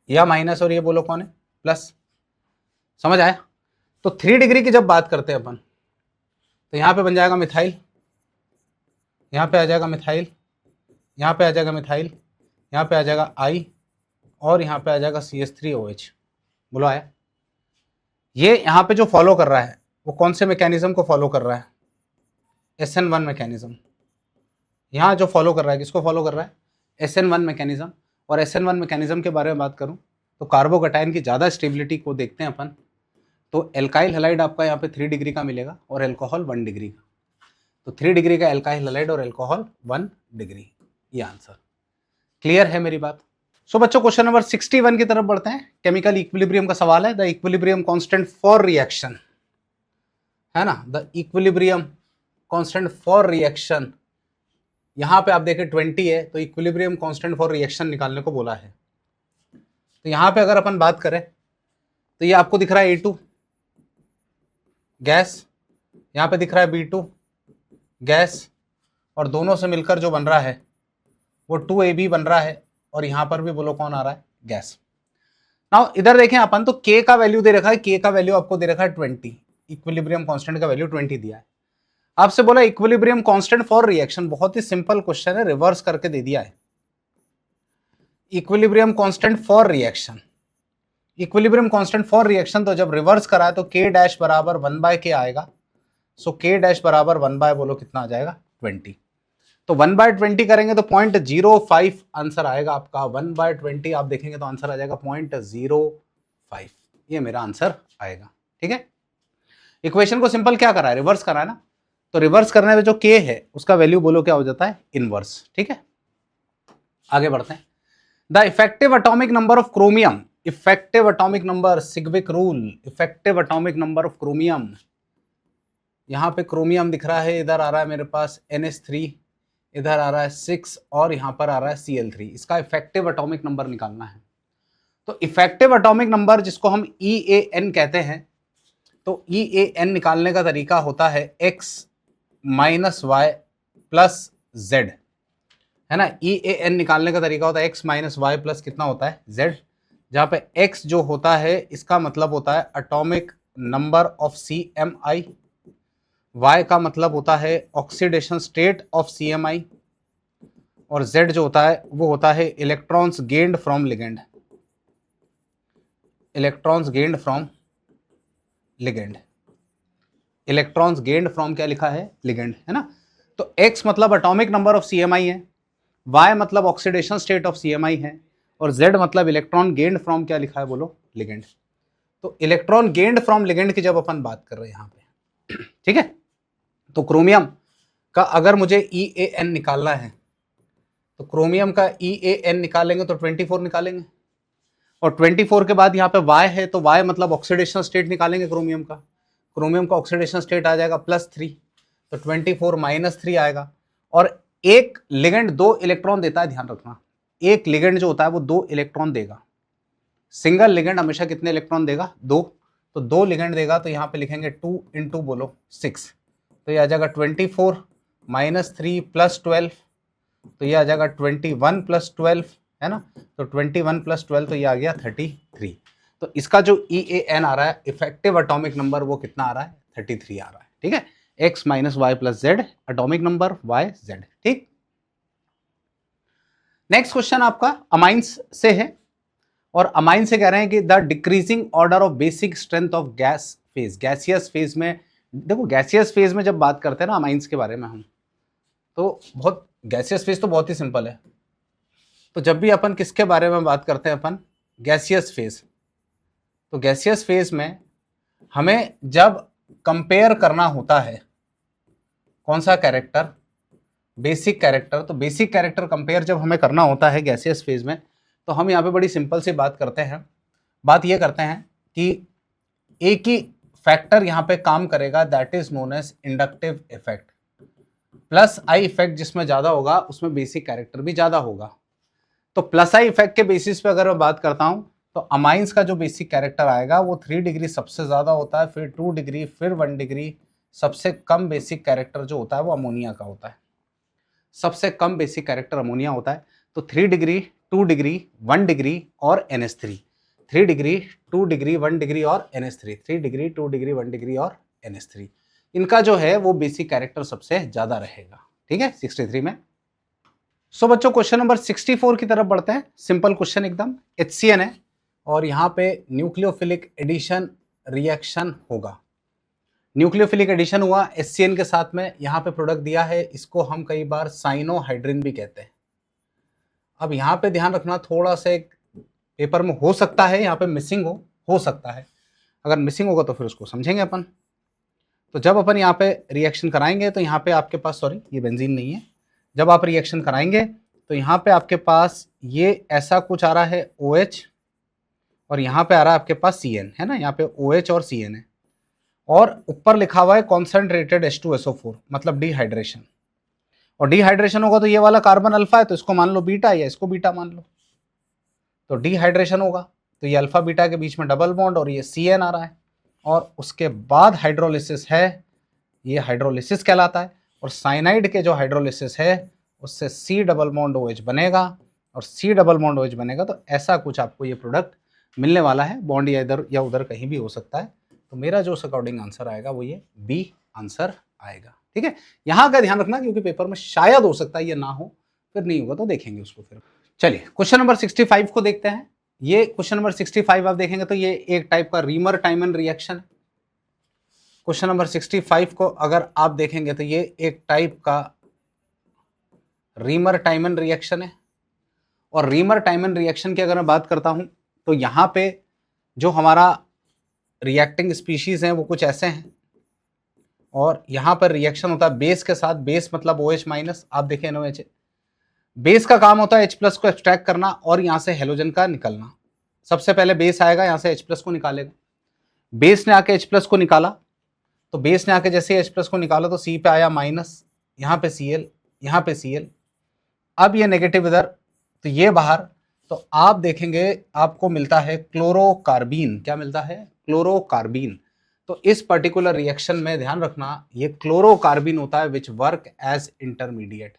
या माइनस और ये बोलो कौन है प्लस, समझ आया। तो 3 डिग्री की जब बात करते हैं अपन तो यहाँ पे बन जाएगा मिथाइल, यहाँ पे आ जाएगा मिथाइल, यहाँ पे आ जाएगा मिथाइल, यहाँ पे आ जाएगा I और यहाँ पे आ जाएगा CH3OH, बोलो आया। ये यहाँ पे जो फॉलो कर रहा है वो कौन से मैकेनिज्म को फॉलो कर रहा है, SN1 मैकेनिज्म। यहाँ जो फॉलो कर रहा है किसको फॉलो कर रहा है, SN1 मैकेनिज्म। और SN1 मैकेनिज्म के बारे में बात करूँ तो कार्बोकटाइन की ज़्यादा स्टेबिलिटी को देखते हैं अपन, तो एल्काइल हैलाइड आपका यहाँ पे 3 डिग्री का मिलेगा और एल्कोहल 1 डिग्री का, तो 3 डिग्री का एल्काइल हैलाइड और एल्कोहल 1 डिग्री, ये आंसर क्लियर है मेरी बात। सो बच्चों क्वेश्चन नंबर 61 की तरफ बढ़ते हैं। केमिकल इक्विलिब्रियम का सवाल है, the equilibrium constant for reaction, है ना, the equilibrium constant for reaction. यहाँ पे आप देखें 20 है तो इक्विलिब्रियम कांस्टेंट फॉर रिएक्शन निकालने को बोला है। तो यहाँ पे अगर अपन बात करें तो ये आपको दिख रहा है A2 गैस, यहाँ पे दिख रहा है B2 गैस, और दोनों से मिलकर जो बन रहा है वो 2AB बन रहा है, और यहाँ पर भी बोलो कौन आ रहा है गैस। नाउ इधर देखें अपन तो K का वैल्यू दे रखा है, K का वैल्यू आपको दे रखा है 20, इक्विलिब्रियम कांस्टेंट का वैल्यू 20 दिया है। आपसे बोला इक्विलिब्रियम कांस्टेंट फॉर रिएक्शन, बहुत ही सिंपल क्वेश्चन है, रिवर्स करके दे दिया है। Equilibrium constant for reaction, equilibrium constant for reaction, तो जब रिवर्स करा है तो K डैश बराबर 1/K आएगा। सो K डैश बराबर 1/ बोलो कितना आ जाएगा 20, तो 1/20 करेंगे तो 0.05 आंसर आएगा आपका। 1/20 आप देखेंगे तो आंसर आ जाएगा 0.05, ये मेरा आंसर आएगा। ठीक है, इक्वेशन को सिंपल क्या करा है, रिवर्स करा है ना, तो रिवर्स करने में जो K है उसका वैल्यू बोलो क्या हो जाता है इनवर्स। ठीक है, आगे बढ़ते हैं। The effective atomic number of chromium, effective atomic number, Sidgwick rule, effective atomic number of chromium. यहाँ पे क्रोमियम दिख रहा है, इधर आ रहा है मेरे पास NH3, इधर आ रहा है 6 और यहाँ पर आ रहा है Cl3। इसका इफेक्टिव एटॉमिक नंबर निकालना है। तो इफेक्टिव एटॉमिक नंबर जिसको हम EAN कहते हैं, तो EAN निकालने का तरीका होता है X minus Y plus Z, है ना। EAN निकालने का तरीका होता है X माइनस वाई प्लस कितना होता है Z, जहाँ पे X जो होता है इसका मतलब होता है atomic number of CMI, Y का मतलब होता है ऑक्सीडेशन स्टेट ऑफ CMI, और Z जो होता है वो होता है electrons gained from ligand, electrons gained from ligand, electrons gained from क्या लिखा है लिगेंड, है ना। तो X मतलब एटॉमिक नंबर ऑफ CMI है, Y मतलब ऑक्सीडेशन स्टेट ऑफ CMI है, और Z मतलब इलेक्ट्रॉन गेन्ड फ्रॉम क्या लिखा है बोलो लिगेंड। तो इलेक्ट्रॉन गेन्ड फ्रॉम लिगेंड की जब अपन बात कर रहे हैं यहाँ पे ठीक है, तो क्रोमियम का अगर मुझे EAN निकालना है तो क्रोमियम का EAN निकालेंगे तो 24 निकालेंगे, और 24 के बाद यहाँ पे Y है तो Y मतलब ऑक्सीडेशन स्टेट निकालेंगे क्रोमियम का। क्रोमियम का ऑक्सीडेशन स्टेट आ जाएगा +3, तो 24 -3 आएगा। और एक लिगेंड 2 इलेक्ट्रॉन देता है, ध्यान रखना, एक लिगेंड जो होता है वो 2 इलेक्ट्रॉन देगा। सिंगल लिगेंड हमेशा कितने इलेक्ट्रॉन देगा? 2, तो 2 लिगेंड देगा, तो यहाँ पे लिखेंगे 2 × बोलो 6, तो ये आ जाएगा 24 -3 + 12, तो ये आ जाएगा 21 + 12, है ना, तो 21 + 12 तो ये आ गया 33। तो इसका जो EAN आ रहा है, इफेक्टिव एटॉमिक नंबर, वो कितना आ रहा है? 33 आ रहा है। ठीक है, X - Y + Z, atomic number YZ। ठीक, नेक्स्ट क्वेश्चन आपका अमाइंस से है, और अमाइन से कह रहे हैं कि the decreasing order of basic strength of gas phase, gaseous phase में। देखो गैसियस फेज में जब बात करते हैं ना अमाइंस के बारे में हम, तो बहुत गैसियस फेज तो बहुत ही सिंपल है। तो जब भी अपन किसके बारे में बात करते हैं, अपन गैसियस फेज, तो गैसियस फेज में हमें जब कंपेयर करना होता है कौन सा कैरेक्टर? Basic character. तो बेसिक कैरेक्टर कंपेयर जब हमें करना होता है गैसियस फेज में, तो हम यहाँ पे बड़ी सिंपल सी बात करते हैं। बात ये करते हैं कि एक ही फैक्टर यहाँ पे काम करेगा, that is known as inductive effect. +I effect जिसमें ज्यादा होगा उसमें बेसिक कैरेक्टर भी ज्यादा होगा। तो +I इफेक्ट के बेसिस पे अगर मैं बात करता हूं, तो अमाइंस का जो बेसिक कैरेक्टर आएगा वो 3 डिग्री सबसे ज्यादा होता है, फिर 2 डिग्री, फिर 1 डिग्री। सबसे कम बेसिक कैरेक्टर जो होता है वो अमोनिया का होता है। सबसे कम बेसिक कैरेक्टर अमोनिया होता है। तो 3 डिग्री, 2 डिग्री, 1 डिग्री और NH3। 3 डिग्री, 2 डिग्री, 1 डिग्री और NH3। 3 डिग्री, 2 डिग्री, 1 डिग्री और NH3। इनका जो है वो बेसिक कैरेक्टर सबसे ज्यादा रहेगा। ठीक है, 63 में। सो बच्चों क्वेश्चन नंबर 64 की तरफ बढ़ते हैं। सिंपल क्वेश्चन एकदम, HCN है और यहाँ पे न्यूक्लियोफिलिक एडिशन रिएक्शन होगा। न्यूक्लियोफिलिक एडिशन हुआ HCN के साथ में, यहाँ पे प्रोडक्ट दिया है, इसको हम कई बार साइनोहाइड्रिन भी कहते हैं। अब यहाँ पे ध्यान रखना, थोड़ा सा एक पेपर में हो सकता है यहाँ पे मिसिंग हो सकता है। अगर मिसिंग होगा तो फिर उसको समझेंगे अपन। तो जब अपन यहाँ पे रिएक्शन कराएंगे तो यहाँ पे आपके पास, सॉरी ये बेंजीन नहीं है, जब आप रिएक्शन कराएंगे तो यहाँ पे आपके पास ये ऐसा कुछ आ रहा है OH, और यहाँ पे आ रहा है आपके पास CN, है ना, यहाँ पे OH और CN है, और ऊपर लिखा हुआ है कॉन्सेंट्रेटेड H2SO4, मतलब डिहाइड्रेशन। और डिहाइड्रेशन होगा तो ये वाला कार्बन अल्फा है तो इसको मान लो बीटा, या इसको बीटा मान लो, तो डिहाइड्रेशन होगा। तो ये अल्फा बीटा के बीच में डबल बॉन्ड और ये CN आ रहा है, और उसके बाद हाइड्रोलिसिस है, ये हाइड्रोलिसिस कहलाता है। और साइनाइड के जो हाइड्रोलिसिस है उससे C डबल बॉन्ड OH बनेगा, और C डबल बॉन्ड OH बनेगा, तो ऐसा कुछ आपको ये प्रोडक्ट मिलने वाला है। बॉन्ड या इधर या उधर कहीं भी हो सकता है। तो मेरा जो अकॉर्डिंग आंसर आएगा वो ये B आंसर आएगा। ठीक है, यहाँ का ध्यान रखना क्योंकि पेपर में शायद हो सकता है ये ना हो, फिर नहीं होगा तो देखेंगे उसको फिर। चलिए क्वेश्चन नंबर 65 को देखते हैं। ये क्वेश्चन नंबर 65 आप देखेंगे तो ये एक टाइप का रीमर टाइमन रिएक्शन है। क्वेश्चन नंबर 65 को अगर आप देखेंगे तो ये एक टाइप का रीमर टाइमन रिएक्शन है। और रीमर टाइमन रिएक्शन की अगर मैं बात करता हूं तो यहां पे जो हमारा रिएक्टिंग स्पीशीज हैं वो कुछ ऐसे हैं, और यहां पर रिएक्शन होता है बेस के साथ। बेस मतलब OH-, आप देखें NOH। बेस का काम होता है H+ को एक्सट्रैक्ट करना और यहां से हेलोजन का निकलना। सबसे पहले बेस आएगा, यहां से H+ को निकालेगा। बेस ने आके H+ को निकाला, तो बेस ने आके जैसे H+ को निकाला तो C पे आया माइनस, यहाँ पे Cl, यहाँ पे Cl। अब ये नेगेटिव इधर, तो ये बाहर। तो आप देखेंगे आपको मिलता है क्लोरोकार्बीन। क्या मिलता है? क्लोरोकार्बीन। तो इस पर्टिकुलर रिएक्शन में ध्यान रखना ये क्लोरोकार्बीन होता है विच वर्क एज इंटरमीडिएट।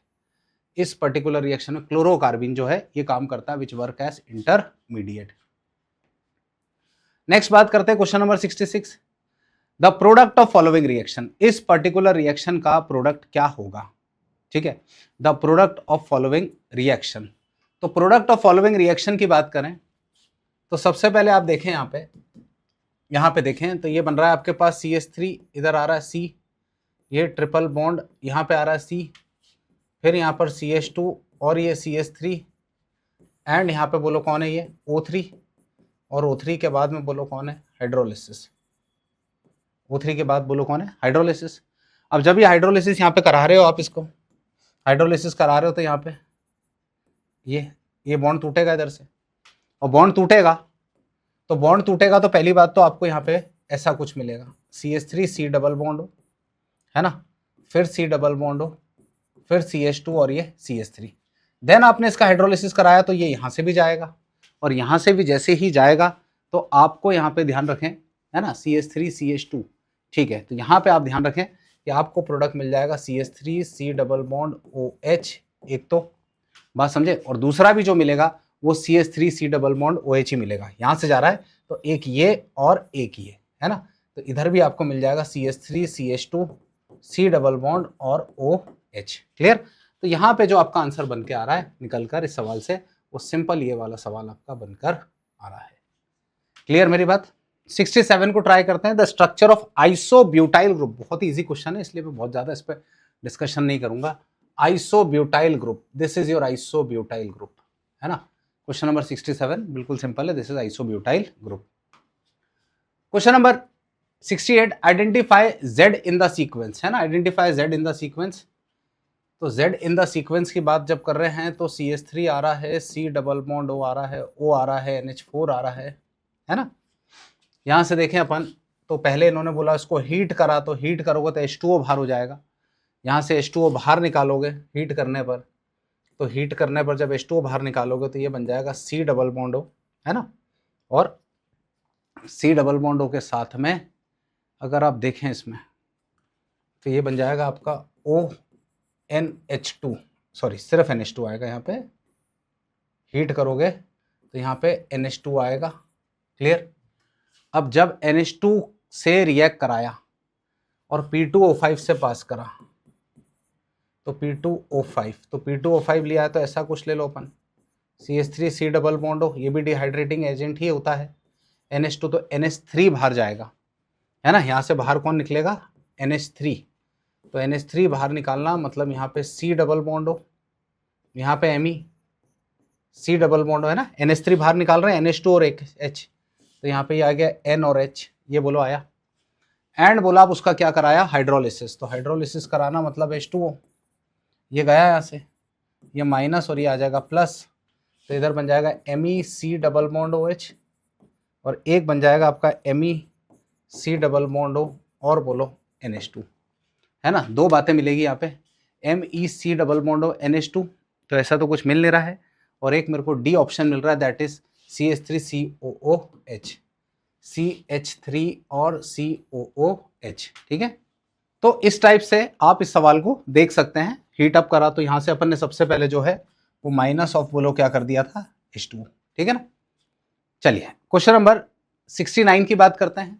इस पर्टिकुलर रिएक्शन में क्लोरोकार्बीन जो है ये काम करता है which work as intermediate. Next बात करते हैं question number 66। The product of following reaction, इस पर्टिकुलर रिएक्शन का प्रोडक्ट क्या होगा? ठीक है, the product of following reaction. तो प्रोडक्ट ऑफ फॉलोइंग रिएक्शन की बात करें तो सबसे पहले आप देखें यहाँ पे देखें तो ये बन रहा है आपके पास CH3, इधर आ रहा है C, ये ट्रिपल बॉन्ड यहाँ पे आ रहा है C, फिर यहाँ पर CH2 और ये CH3, एंड यहाँ पे बोलो कौन है? ये O3, और O3 के बाद में बोलो कौन है? हाइड्रोलिसिस। O3 के बाद बोलो कौन है, हाइड्रोलिसिस। अब जब ये हाइड्रोलिसिस यहाँ पे करा रहे हो आप, इसको हाइड्रोलिसिस करा रहे हो तो यहाँ पे ये बॉन्ड टूटेगा इधर से, और बॉन्ड टूटेगा तो पहली बात तो आपको यहाँ पे ऐसा कुछ मिलेगा, CH3 C डबल बॉन्ड हो, है ना, फिर C डबल बॉन्ड हो, फिर CH2 और ये CH3। देन आपने इसका हाइड्रोलिसिस कराया तो ये यहाँ से भी जाएगा, और यहाँ से भी जैसे ही जाएगा तो आपको यहाँ पे ध्यान रखें, है ना, CH3 CH2, ठीक है। तो यहाँ पे आप ध्यान रखें कि आपको प्रोडक्ट मिल जाएगा CH3 C double bond OH, एक तो बात समझे, और दूसरा भी जो मिलेगा वो CH3 C double bond OH ही मिलेगा। यहाँ से जा रहा है तो एक ये और एक ये, है ना, तो इधर भी आपको मिल जाएगा CH3 CH2 C double bond और OH। क्लियर? तो यहाँ पे जो आपका आंसर बन के आ रहा है निकल कर इस सवाल से, वो सिंपल ये वाला सवाल आपका बनकर आ रहा है। क्लियर मेरी बात? 67 को ट्राई करते हैं, the structure of isobutyl group. बहुत ही इजी क्वेश्चन है, इसलिए मैं बहुत ज्यादा इस पर डिस्कशन नहीं करूंगा। Isobutyl group, this is your isobutyl group, है ना। क्वेश्चन नंबर 67 बिल्कुल सिंपल है, this is isobutyl group. Question number 68, identify Z in the sequence, है ना, identify Z in the sequence. तो Z इन द सीक्वेंस की बात जब कर रहे हैं तो CH3 आ रहा है, C डबल बॉन्ड O आ रहा है, O आ रहा है, NH4 आ रहा है ना। यहाँ से देखें अपन, तो पहले इन्होंने बोला इसको हीट करा, तो हीट करोगे तो H2O बाहर हो जाएगा, यहाँ से H2O बाहर निकालोगे हीट करने पर, तो हीट करने पर जब H2O बाहर निकालोगे तो ये बन जाएगा C डबल बॉन्ड O, है ना, और C डबल बॉन्ड O के साथ में अगर आप देखें इसमें तो ये बन जाएगा आपका ONH2, सॉरी सिर्फ NH2 आएगा, यहाँ पे हीट करोगे तो यहाँ पे NH2 आएगा। क्लियर? अब जब NH2 से रिएक्ट कराया और P2O5 से पास करा तो P2O5, तो P2O5 लिया है तो ऐसा कुछ ले लो अपन, CH3 C डबल बॉन्ड हो, ये भी डिहाइड्रेटिंग एजेंट ही होता है। NH2 तो NH3 बाहर जाएगा, है ना, यहाँ से बाहर कौन निकलेगा, NH3, तो NH3 बाहर निकालना मतलब यहाँ पे C डबल बॉन्ड हो, यहाँ पे Me C डबल बॉन्ड है ना, NH3 बाहर निकाल रहे हैं, NH2 और एक H, तो यहाँ पे ये आ गया N और H, ये बोलो आया। एंड बोला आप उसका क्या कराया, हाइड्रोलिसिस, तो हाइड्रोलिसिस कराना मतलब H2O, ये गया यहाँ से, ये माइनस और ये आ जाएगा प्लस, तो इधर बन जाएगा Me C double bond OH, और एक बन जाएगा आपका Me C double bond O और बोलो NH2, है ना। दो बातें मिलेगी यहाँ पे, Me C double bond O NH2, तो ऐसा तो कुछ मिल नहीं रहा है, और एक मेरे को D ऑप्शन मिल रहा है, that is CH3 COOH, CH3 और COOH, ठीक है। तो इस टाइप से आप इस सवाल को देख सकते हैं। हीट अप करा तो यहाँ से अपन ने सबसे पहले जो है वो माइनस ऑफ बोलो क्या कर दिया था, H2O, ठीक है ना। चलिए क्वेश्चन नंबर 69 की बात करते हैं।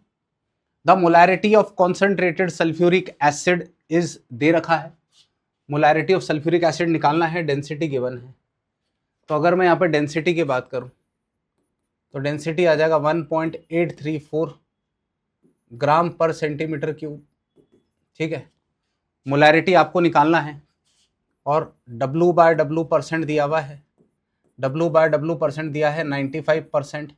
The molarity of concentrated sulphuric acid is, दे रखा है, मोलैरिटी ऑफ सल्फ्यूरिक एसिड निकालना है, डेंसिटी गिवन है। तो अगर मैं यहाँ पे डेंसिटी की बात करूँ तो डेंसिटी आ जाएगा 1.834 ग्राम पर सेंटीमीटर क्यूब, ठीक है। मोलैरिटी आपको निकालना है और W/W परसेंट दिया हुआ है, W/W परसेंट दिया है 95%।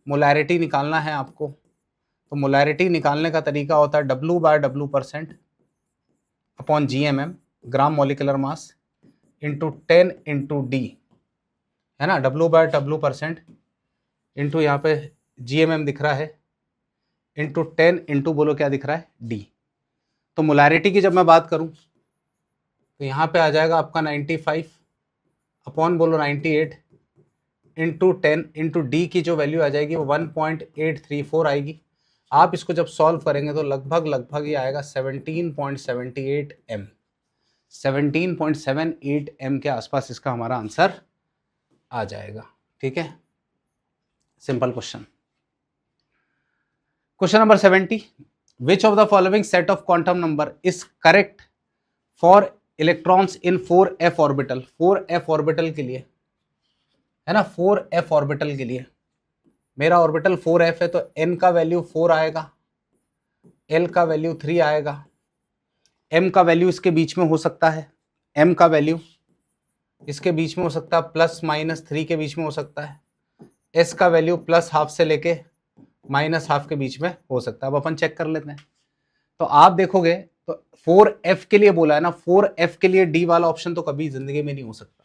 मोलैरिटी निकालना है आपको, तो मोलैरिटी निकालने का तरीका होता है W/W percent upon GMM, gram molecular mass, into 10 into D, है ना, W/W परसेंट इंटू यहाँ पे GMM दिख रहा है, इंटू 10 इंटू बोलो क्या दिख रहा है, D। तो मोलैरिटी की जब मैं बात करूँ तो यहाँ पे आ जाएगा आपका 95 अपॉन बोलो 98 इंटू 10 इंटू D की जो वैल्यू आ जाएगी वो 1.834 आएगी। आप इसको जब सॉल्व करेंगे तो लगभग ये आएगा 17.78 m, 17.78 m के आसपास इसका हमारा आंसर आ जाएगा, ठीक है। Simple question. Question number 70, which of the following set of quantum number is correct for electrons in 4f orbital, 4f orbital के लिए, है ना, 4f ऑर्बिटल के लिए मेरा ऑर्बिटल 4f है तो n का वैल्यू 4 आएगा, l का वैल्यू 3 आएगा, m का वैल्यू इसके बीच में हो सकता है, m का वैल्यू इसके बीच में हो सकता है +-3 के बीच में हो सकता है, s का वैल्यू +½ से लेके -½ के बीच में हो सकता है। अब अपन चेक कर लेते हैं, तो आप देखोगे तो 4F के लिए बोला है ना, 4F के लिए डी वाला ऑप्शन तो कभी जिंदगी में नहीं हो सकता,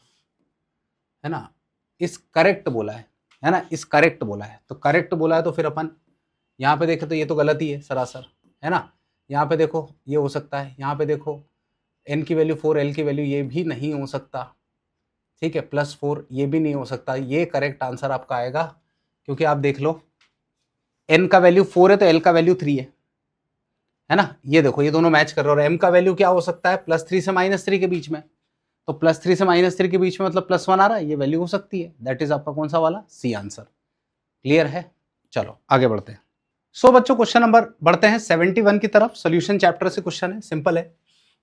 है ना। इस करेक्ट बोला है ना, इस करेक्ट बोला है, तो करेक्ट बोला है तो फिर अपन यहाँ पे देखें तो ये तो गलत ही है सरासर, है ना। यहाँ पे देखो ये हो सकता है, यहाँ पे देखो n की वैल्यू 4, l की वैल्यू ये भी नहीं हो सकता, ठीक है, +4 ये भी नहीं हो सकता। ये करेक्ट आंसर आपका आएगा, क्योंकि आप देख लो n का वैल्यू 4 है तो l का वैल्यू 3 है ना। ये देखो ये दोनों मैच कर रहे हैं, और m का वैल्यू क्या हो सकता है, +3 से -3 के बीच में, तो +3 से -3 के बीच में मतलब +1 आ रहा है, ये वैल्यू हो सकती है। दैट इज आपका कौन सा वाला, सी आंसर। क्लियर है, चलो आगे बढ़ते हैं। सो बच्चों क्वेश्चन नंबर बढ़ते हैं 71 की तरफ। सॉल्यूशन चैप्टर से क्वेश्चन है, सिंपल है।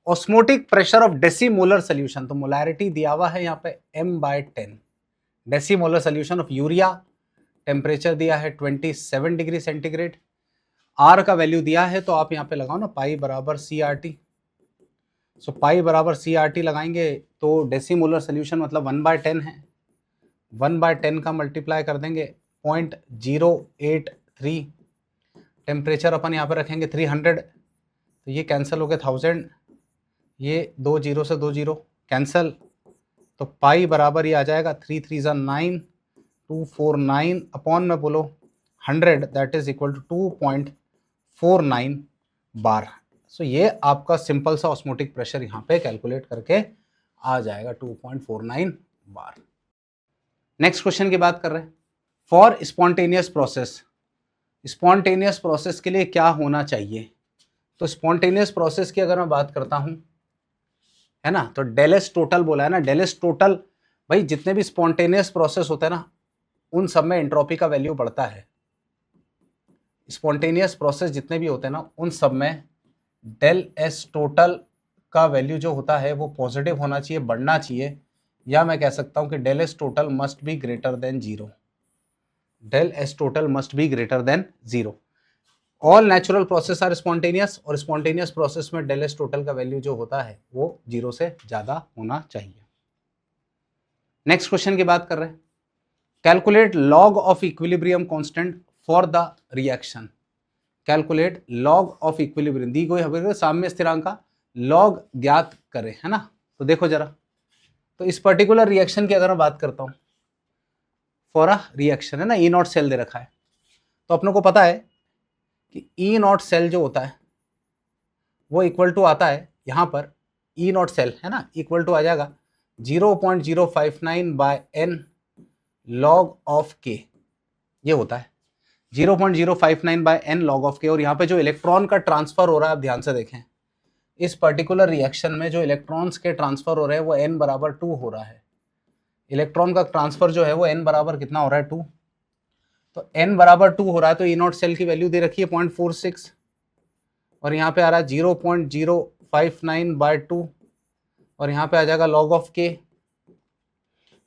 Osmotic pressure of decimolar solution, तो मोलैरिटी दिया हुआ है यहाँ पे m/10, decimolar solution of urea, temperature दिया है 27 डिग्री सेंटीग्रेड, R का वैल्यू दिया है, तो आप यहाँ पे लगाओ ना पाई बराबर CRT। सो पाई बराबर CRT लगाएंगे तो डेसीमोलर सॉल्यूशन मतलब 1/10 है, 1/10 का मल्टीप्लाई कर देंगे 0.083, टेम्परेचर अपन यहाँ पे रखेंगे 300, तो ये कैंसिल हो गया 1000, ये 2 0 से 2 0 कैंसिल, तो पाई बराबर ये आ जाएगा 3 3 9, 249 अपॉन में बोलो 100, दैट इज इक्वल टू 2.49 बार। सो ये आपका सिंपल सा ऑस्मोटिक प्रेशर यहाँ पे कैलकुलेट करके आ जाएगा 2.49 बार। नेक्स्ट क्वेश्चन की बात कर रहे हैं, for spontaneous process, spontaneous process के लिए क्या होना चाहिए। तो स्पॉन्टेनियस प्रोसेस की अगर मैं बात करता हूं, है ना, तो डेल एस टोटल बोला है ना, डेल एस टोटल, भाई जितने भी स्पॉन्टेनियस प्रोसेस होते हैं ना उन सब में एंट्रोपी का वैल्यू बढ़ता है। स्पॉन्टेनियस प्रोसेस जितने भी होते हैं ना उन सब में डेल एस टोटल का वैल्यू जो होता है वो पॉजिटिव होना चाहिए, बढ़ना चाहिए, या मैं कह सकता हूं कि del S total must be greater than 0, del S total must be greater than 0। All natural process are spontaneous, और स्पॉन्टेनियस प्रोसेस में डेल एस टोटल का वैल्यू जो होता है वो 0 से ज्यादा होना चाहिए। नेक्स्ट क्वेश्चन की बात कर रहे हैं, calculate log of equilibrium constant for the reaction. Calculate log of equilibrium, दी गई हमें साम्य स्थिरांक का लॉग ज्ञात करें, है ना। तो देखो जरा, तो इस पर्टिकुलर रिएक्शन की अगर मैं बात करता हूं, फॉर अ रिएक्शन, है ना, E0 सेल दे रखा है, तो अपनों को पता है कि E0 सेल जो होता है वो इक्वल टू आता है यहाँ पर, E0 सेल है ना इक्वल टू आ जाएगा 0.059/n लॉग ऑफ k, ये होता है 0.059/n लॉग ऑफ k। और यहाँ पे जो इलेक्ट्रॉन का ट्रांसफर हो रहा है, आप ध्यान से देखें, इस पर्टिकुलर रिएक्शन में जो इलेक्ट्रॉन्स के ट्रांसफर हो रहे हैं वो n बराबर 2 हो रहा है। इलेक्ट्रॉन का ट्रांसफर जो है वो n बराबर कितना हो रहा है, 2, तो n बराबर 2 हो रहा है, तो E0 सेल की वैल्यू दे रखी है 0.46, और यहाँ पे आ रहा है 0.059/2, और यहाँ पे आ जाएगा लॉग ऑफ k।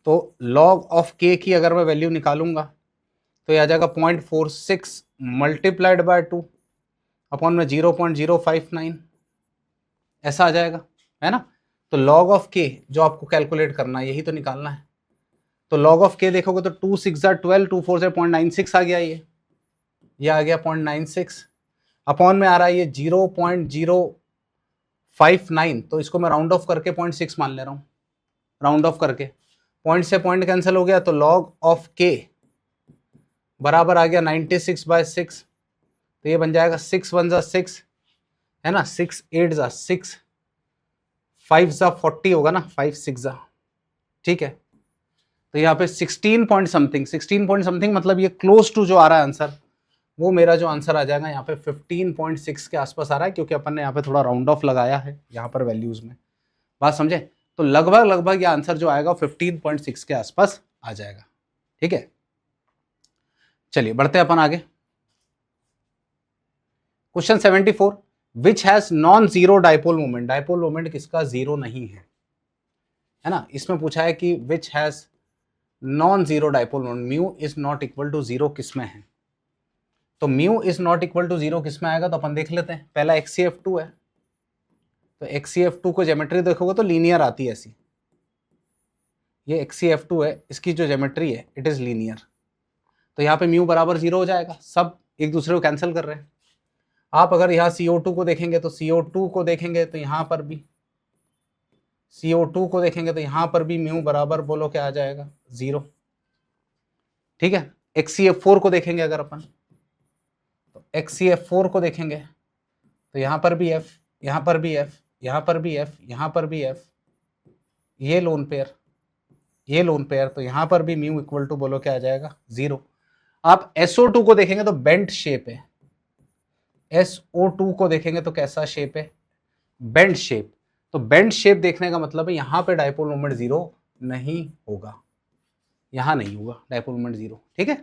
तो लॉग ऑफ k की अगर मैं वैल्यू निकालूंगा तो ये आ जाएगा 0.46 मल्टीप्लाइड बाय 2 अपॉन में 0.059, ऐसा आ जाएगा, है ना। तो लॉग ऑफ k जो आपको कैलकुलेट करना है यही तो निकालना है। तो लॉग ऑफ k देखोगे तो 2 6 12, 2 4 0.96 आ गया, ये आ गया 0.96, अपॉन में आ रहा है ये 0.059, तो इसको मैं राउंड ऑफ करके 0.6 मान ले रहा हूँ, राउंड ऑफ करके पॉइंट से पॉइंट कैंसिल हो गया, तो लॉग ऑफ k बराबर आ गया 96/6, तो ये बन जाएगा 6 1 6, है ना, 6 8 6, 5 40 होगा ना, 5 6, ठीक है। तो यहाँ पे 16 पॉइंट समथिंग मतलब ये क्लोज टू जो आ रहा है आंसर, वो मेरा जो आंसर आ जाएगा यहाँ पे 15.6 के आसपास आ रहा है, क्योंकि अपन ने यहाँ पे थोड़ा राउंड ऑफ लगाया है यहाँ पर वैल्यूज में, बात समझे। तो लगभग ये आंसर जो आएगा 15.6 के आसपास आ जाएगा, ठीक है। चलिए बढ़ते हैं अपन आगे। Question 74, which has non zero dipole moment. Dipole moment किसका जीरो नहीं है ना। इसमें पूछा है कि which has non zero dipole moment, mu is not equal to zero किसमें है। तो mu is not equal to zero किसमें आएगा, तो अपन देख लेते हैं। पहला XCF2 है, तो XCF2 को ज्योमेट्री देखोगे तो लीनियर आती है ऐसी, ये XCF2 है, इसकी जो ज्योमेट्री है इट इज लीनियर, तो यहाँ पे म्यू बराबर 0 हो जाएगा, सब एक दूसरे को कैंसिल कर रहे हैं। आप अगर यहाँ CO2 को देखेंगे तो CO2 को देखेंगे तो यहाँ पर भी CO2 को देखेंगे तो यहाँ पर भी म्यू बराबर बोलो क्या आ जाएगा 0। ठीक है, HCF4 को देखेंगे अगर अपन तो HCF4 को देखेंगे तो यहाँ पर भी F, यहाँ पर भी F, यहाँ पर भी F, यहाँ पर भी F, ये लोन पेयर, ये लोन पेयर, तो यहाँ पर भी म्यू इक्वल टू बोलो क्या आ जाएगा 0। आप SO2 को देखेंगे तो बेंट शेप है, SO2 को देखेंगे तो कैसा शेप है, बेंट शेप। तो बेंट शेप देखने का मतलब है यहाँ पे डायपोल मोमेंट 0 नहीं होगा, यहाँ नहीं होगा डायपोल मोमेंट 0। ठीक है,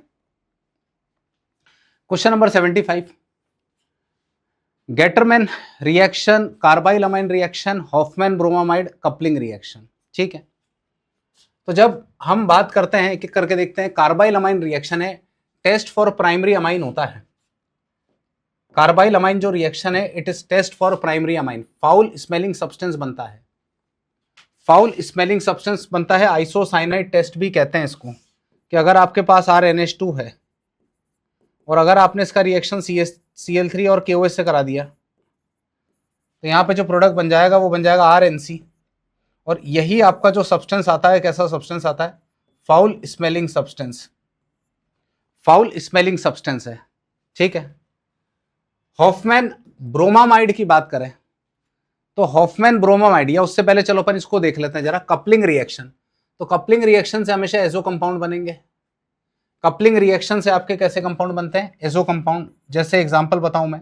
question number 75, Gattermann reaction, carbyl amine reaction, Hofmann bromamide coupling reaction. ठीक है, तो जब हम बात करते हैं एक एक करके देखते हैं, कार्बाइल अमाइन रिएक्शन है, टेस्ट फॉर प्राइमरी अमाइन होता है। कार्बाइल अमाइन जो रिएक्शन है it is test for primary amine, foul smelling substance बनता है, फाउल स्मेलिंग सब्सटेंस बनता है, आइसोसाइनाइड टेस्ट भी कहते हैं इसको, कि अगर आपके पास RNH2 है और अगर आपने इसका रिएक्शन Cl3 और KOH से करा दिया तो यहाँ पे जो प्रोडक्ट बन जाएगा वो बन जाएगा RNC, और यही आपका जो सब्सटेंस आता है कैसा सब्सटेंस आता है, foul smelling substance, foul smelling substance है। ठीक है, हॉफमैन ब्रोमामाइड की बात करें तो हॉफमैन ब्रोमामाइड, या उससे पहले चलो अपन इसको देख लेते हैं जरा, कपलिंग रिएक्शन। तो कपलिंग रिएक्शन से हमेशा एजो कंपाउंड बनेंगे। कपलिंग रिएक्शन से आपके कैसे कंपाउंड बनते हैं, एजो कंपाउंड। जैसे एग्जांपल बताऊं मैं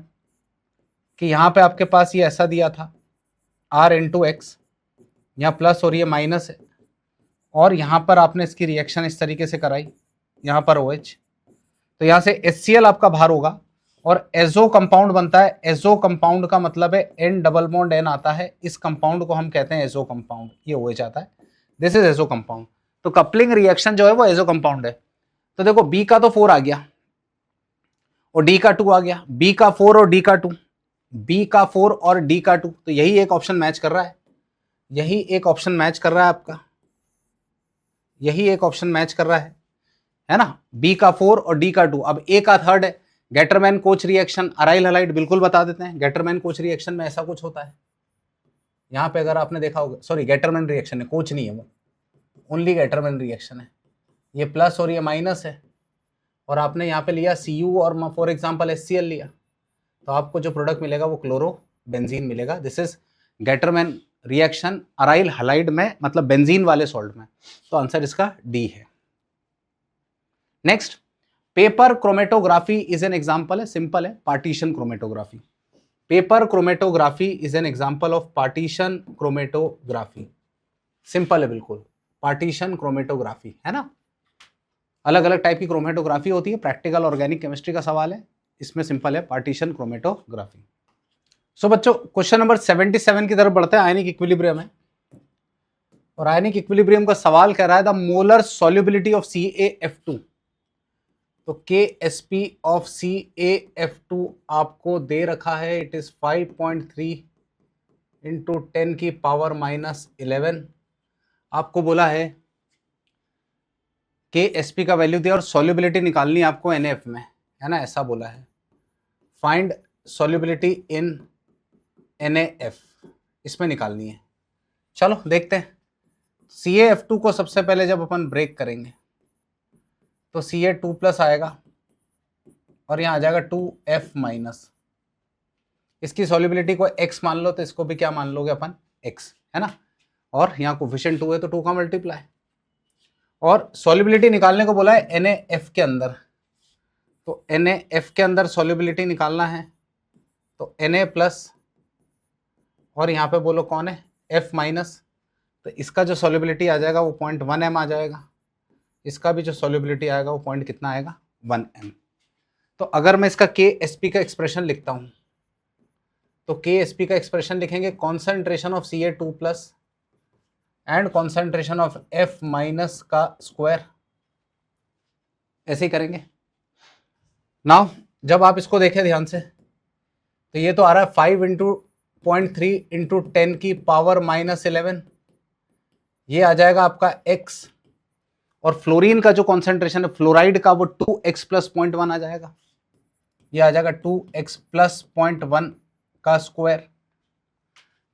कि यहाँ पे आपके पास ये ऐसा दिया था R×X, यहाँ प्लस और ये माइनस है, और यहाँ पर आपने इसकी रिएक्शन इस तरीके से कराई, यहाँ पर OH, तो यहाँ से HCl आपका बाहर होगा और एजो कंपाउंड बनता है। एजो कंपाउंड का मतलब है N डबल बॉन्ड N आता है, इस कंपाउंड को हम कहते हैं एजो कंपाउंड, ये OH आता है, दिस इज एजो कंपाउंड। तो कपलिंग रिएक्शन जो है वो एजो कंपाउंड है। तो देखो B का तो 4 आ गया और D का 2 आ गया, B का 4 और D का 2, B का 4 और D का 2, तो यही एक ऑप्शन मैच कर रहा है, यही एक ऑप्शन मैच कर रहा है आपका, यही एक ऑप्शन मैच कर रहा है ना, B का 4 और D का 2। अब A का थर्ड है, Gattermann coach reaction, aryl halide, बिल्कुल बता देते हैं, गेटरमैन कोच रिएक्शन में ऐसा कुछ होता है। यहाँ पे अगर आपने देखा होगा, सॉरी गेटरमैन रिएक्शन है, कोच नहीं है वो, ओनली गेटरमैन रिएक्शन है, ये प्लस और ये माइनस है, और आपने यहाँ पे लिया Cu और फॉर एग्जाम्पल HCl लिया, तो आपको जो प्रोडक्ट मिलेगा वो क्लोरो बेंजीन मिलेगा। This is Gattermann reaction aryl halide में, मतलब बेंजीन वाले सॉल्ट में। तो आंसर इसका डी है। Next, paper chromatography is an example है, सिंपल है, partition chromatography. Paper chromatography is an example of partition chromatography, simple है बिल्कुल, पार्टीशन क्रोमेटोग्राफी है ना। अलग अलग टाइप की क्रोमेटोग्राफी होती है, प्रैक्टिकल ऑर्गेनिक केमिस्ट्री का सवाल है, इसमें सिंपल है, पार्टीशन क्रोमेटोग्राफी। सो बच्चों क्वेश्चन नंबर 77 की तरफ बढ़ते हैं, आयनिक इक्विलिब्रियम है, और आयनिक इक्विलिब्रियम का सवाल कह रहा है the molar solubility of CaF2। तो KSP ऑफ CaF2 आपको दे रखा है, इट इज 5.3 × 10 की पावर -11। आपको बोला है KSP का वैल्यू दिया और सॉल्युबिलिटी निकालनी है आपको NF में, है ना, ऐसा बोला है, फाइंड सॉल्युबिलिटी इन NaF, इसमें निकालनी है। चलो देखते हैं। CaF2 को सबसे पहले जब अपन ब्रेक करेंगे तो Ca2+ आएगा और यहाँ आ जाएगा 2F-, इसकी सॉल्युबिलिटी को x मान लो तो इसको भी क्या मान लोगे अपन, x, है ना, और यहाँ कोफिशिएंट 2 है तो 2 का मल्टीप्लाई, और सॉल्युबिलिटी निकालने को बोला है NaF के अंदर, तो NaF के अंदर सॉल्युबिलिटी निकालना है, तो Na+ और यहाँ पे बोलो कौन है F-, तो इसका जो सॉल्युबिलिटी आ जाएगा वो 0.1 m आ जाएगा, इसका भी जो सॉल्युबिलिटी आएगा वो पॉइंट कितना आएगा 1 m। तो अगर मैं इसका KSP का एक्सप्रेशन लिखता हूँ तो KSP का एक्सप्रेशन लिखेंगे concentration of Ca2+ and concentration of F- का स्क्वायर, ऐसे ही करेंगे। नाउ जब आप इसको देखें ध्यान से तो ये तो आ रहा है 5 × 0.3 × 10 की पावर -11, ये आ जाएगा आपका x, और फ्लोरीन का जो कॉन्सेंट्रेशन है फ्लोराइड का वो 2x + 0.1 आ जाएगा, ये आ जाएगा 2x प्लस 0.1 का स्क्वायर,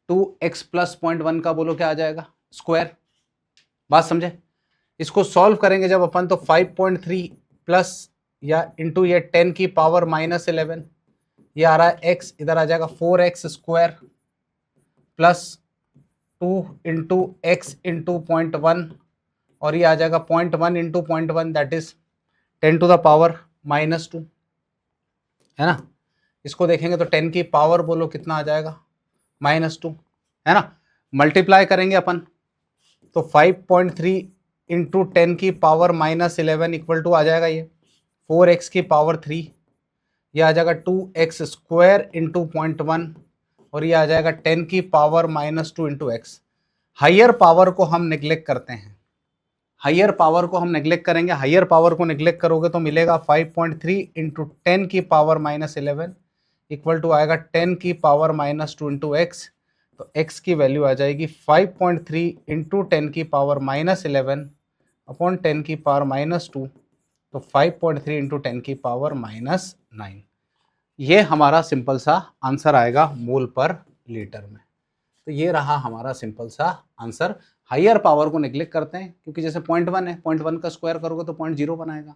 2x प्लस 0.1 का बोलो क्या आ जाएगा स्क्वायर। बात समझे? इसको सॉल्व करेंगे जब अपन तो 5.3 प्लस या इंटू ये 10 की पावर माइनस 11, ये आ रहा है x, इधर आ जाएगा 4x square plus 2 into X into 0.1, और ये आ जाएगा 0.1 into 0.1 that is 10 to the power minus 2, है ना। इसको देखेंगे तो 10 की पावर बोलो कितना आ जाएगा -2, है ना। मल्टीप्लाई करेंगे अपन तो 5.3 इंटू 10 की पावर -11 इक्वल टू आ जाएगा ये 4x की पावर 3, ये आ जाएगा 2x स्क्वायर इंटू 0.1, और ये आ जाएगा 10 की power -2 into X. Higher power को हम नेग्लेक्ट करते हैं, हायर पावर को हम नेग्लेक्ट करेंगे, हायर पावर को नेग्लेक्ट करोगे तो मिलेगा 5.3 इंटू 10 की पावर -11 इक्वल टू आएगा 10 की पावर -2 इंटू एक्स। तो x की वैल्यू आ जाएगी 5.3 इंटू 10 की पावर -11 अपॉन 10 की पावर -2, तो 5.3 इंटू 10 की पावर -9। ये हमारा सिंपल सा आंसर आएगा मोल पर लीटर में। तो ये रहा हमारा सिंपल सा आंसर। हायर पावर को नेग्लेक्ट करते हैं क्योंकि जैसे 0.1 है, 0.1 का स्क्वायर करोगे तो 0.01 आएगा,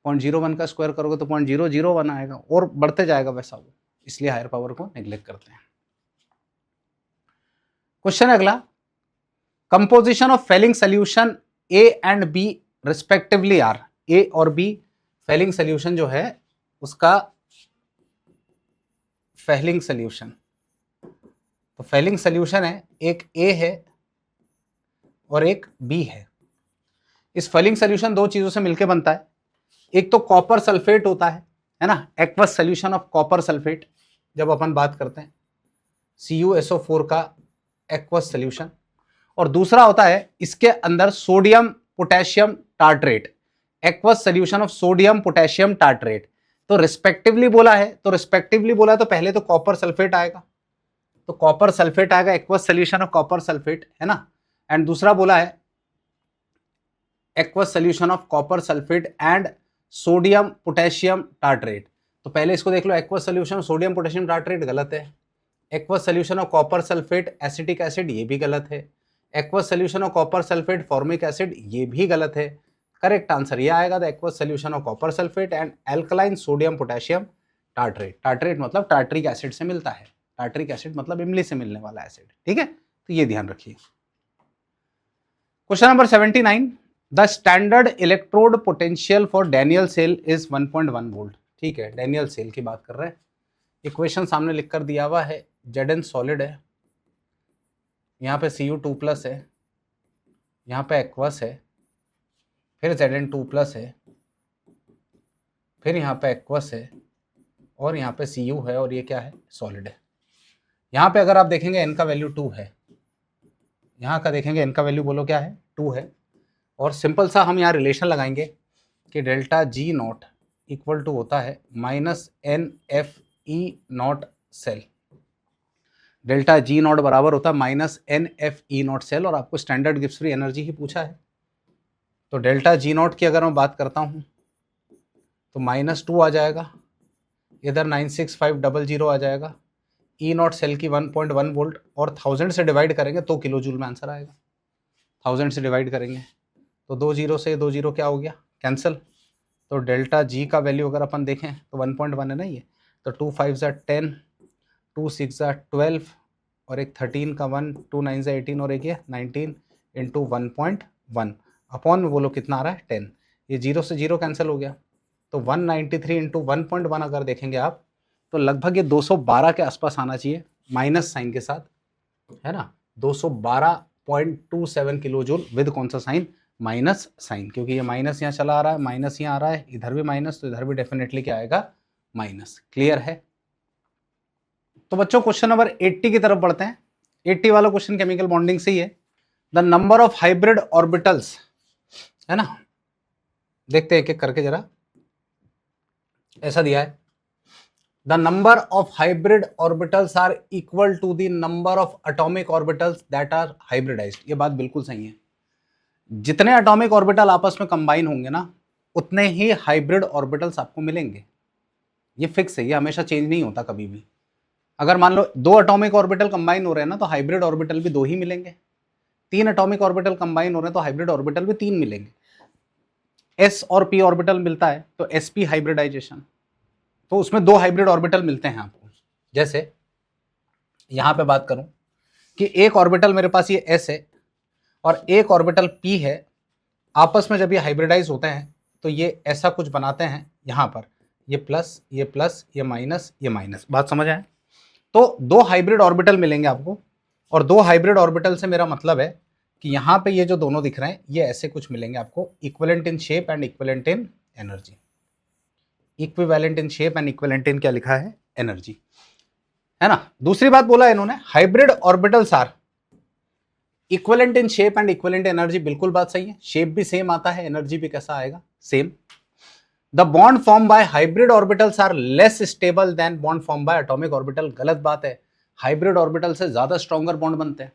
0.01 का स्क्वायर करोगे तो 0.001 आएगा, और बढ़ते जाएगा वैसा वो, इसलिए हायर पावर को नेग्लेक्ट करते हैं। क्वेश्चन अगला, composition of Fehling solution A and B respectively are. A और बी फेलिंग सोल्यूशन जो है उसका फेलिंग सोल्यूशन, तो फेलिंग सोल्यूशन है एक ए है और एक बी है। इस फेलिंग सोल्यूशन दो चीजों से मिलकर बनता है, एक तो कॉपर सल्फेट होता है ना, aqueous solution of copper sulphate जब अपन बात करते हैं CuSO4 का एक्वस सोल्यूशन, और दूसरा होता है इसके अंदर sodium potassium tartrate, aqueous solution of sodium potassium tartrate. तो रिस्पेक्टिवली बोला है, तो पहले तो कॉपर सल्फेट आएगा, तो कॉपर सल्फेट आएगा, aqueous solution of copper sulphate, है ना। एंड दूसरा बोला है aqueous solution of copper sulphate and sodium potassium tartrate. तो पहले इसको देख लो, aqueous solution sodium potassium tartrate गलत है, aqueous solution of copper sulphate acetic acid ये भी गलत है, aqueous solution of copper sulphate formic acid ये भी गलत है। करेक्ट आंसर ये आएगा, the aqueous solution of copper sulphate and alkaline sodium potassium tartrate. Tartrate मतलब टार्ट्रिक एसिड से मिलता है, टार्ट्रिक एसिड मतलब इमली से मिलने वाला एसिड, ठीक है, तो ये ध्यान रखिए। Question number 79, the standard electrode potential for Daniell cell is 1.1 volt. ठीक है, डैनियल सेल की बात कर रहे हैं। इक्वेशन सामने लिख कर दिया हुआ है, Zn सॉलिड है, यहाँ पे Cu2+ है, यहाँ पे एक्वस है, फिर Zn2+ है, फिर यहाँ पे एक्वस है, और यहाँ पे Cu है, और ये क्या है सॉलिड है। यहाँ पे अगर आप देखेंगे n का वैल्यू 2 है, यहाँ का देखेंगे n का वैल्यू बोलो क्या है 2 है, और सिंपल सा हम यहाँ रिलेशन लगाएंगे कि डेल्टा G0 इक्वल टू होता है -NFE0 सेल। डेल्टा G0 बराबर होता है -NFE0 सेल, और आपको स्टैंडर्ड गिब्स फ्री एनर्जी ही पूछा है। तो डेल्टा G0 की अगर मैं बात करता हूँ तो -2 आ जाएगा, इधर 96500 आ जाएगा, E0 सेल की 1.1 वोल्ट, और 1000 से डिवाइड करेंगे तो किलो जूल में आंसर आएगा। 1000 से डिवाइड करेंगे तो 2 0 से 2 0 क्या हो गया कैंसिल। तो डेल्टा G का वैल्यू अगर अपन देखें तो 1.1 है ना ये, तो 2 5 ज़ा 10, 2 6 ज़ा 12, और एक 13 का 1, 2 9 ज़ा 18, और एक ये 19 इंटू 1.1 अपॉन में बोलो कितना आ रहा है 10। ये 0 से 0 कैंसिल हो गया, तो 193 इंटू 1.1 अगर देखेंगे आप तो लगभग ये 212 के आसपास आना चाहिए, माइनस साइन के साथ, है ना। 212.27 किलो जूल विद कौन सा साइन, माइनस साइन, क्योंकि ये माइनस यहाँ चला आ रहा है, माइनस यहाँ आ रहा है, इधर भी माइनस, तो इधर भी डेफिनेटली क्या आएगा माइनस। क्लियर है। तो बच्चों क्वेश्चन नंबर 80 की तरफ बढ़ते हैं। 80 वाला क्वेश्चन केमिकल बॉन्डिंग से ही है। The number of hybrid orbitals, है ना, देखते हैं एक एक करके जरा। ऐसा दिया है, the number of hybrid orbitals are equal to the number of atomic orbitals that are hybridized. ये बात बिल्कुल सही है, जितने एटॉमिक ऑर्बिटल आपस में कंबाइन होंगे ना उतने ही हाइब्रिड ऑर्बिटल्स आपको मिलेंगे। ये फिक्स है, ये हमेशा चेंज नहीं होता कभी भी। अगर मान लो 2 एटॉमिक ऑर्बिटल कंबाइन हो रहे हैं ना, तो हाइब्रिड ऑर्बिटल भी 2 ही मिलेंगे। 3 एटॉमिक ऑर्बिटल कंबाइन हो रहे हैं तो हाइब्रिड ऑर्बिटल भी 3 मिलेंगे। s और p ऑर्बिटल मिलता है तो sp हाइब्रिडाइजेशन, तो उसमें 2 हाइब्रिड ऑर्बिटल मिलते हैं आपको। जैसे यहां पे बात करूं कि एक ऑर्बिटल मेरे पास ये s है और एक ऑर्बिटल p है, आपस में जब ये हाइब्रिडाइज होते हैं तो ये ऐसा कुछ बनाते हैं, यहां पर ये प्लस, ये प्लस, ये माइनस, ये माइनस। बात समझ आए? तो 2 हाइब्रिड ऑर्बिटल मिलेंगे आपको, और 2 हाइब्रिड ऑर्बिटल से मेरा मतलब है कि यहाँ पे ये जो दोनों दिख रहे हैं ये ऐसे कुछ मिलेंगे आपको, equivalent in shape and equivalent in energy. Equivalent in shape and equivalent इन क्या लिखा है? एनर्जी, है ना। दूसरी बात बोला इन्होंने, hybrid orbitals are equivalent in shape and equivalent energy. बिल्कुल बात सही है, शेप भी सेम आता है, एनर्जी भी कैसा आएगा? Same. The bond form by hybrid orbitals are less stable than bond form by atomic orbital. गलत बात है, हाइब्रिड ऑर्बिटल से ज्यादा स्ट्रॉन्गर बॉन्ड बनते हैं।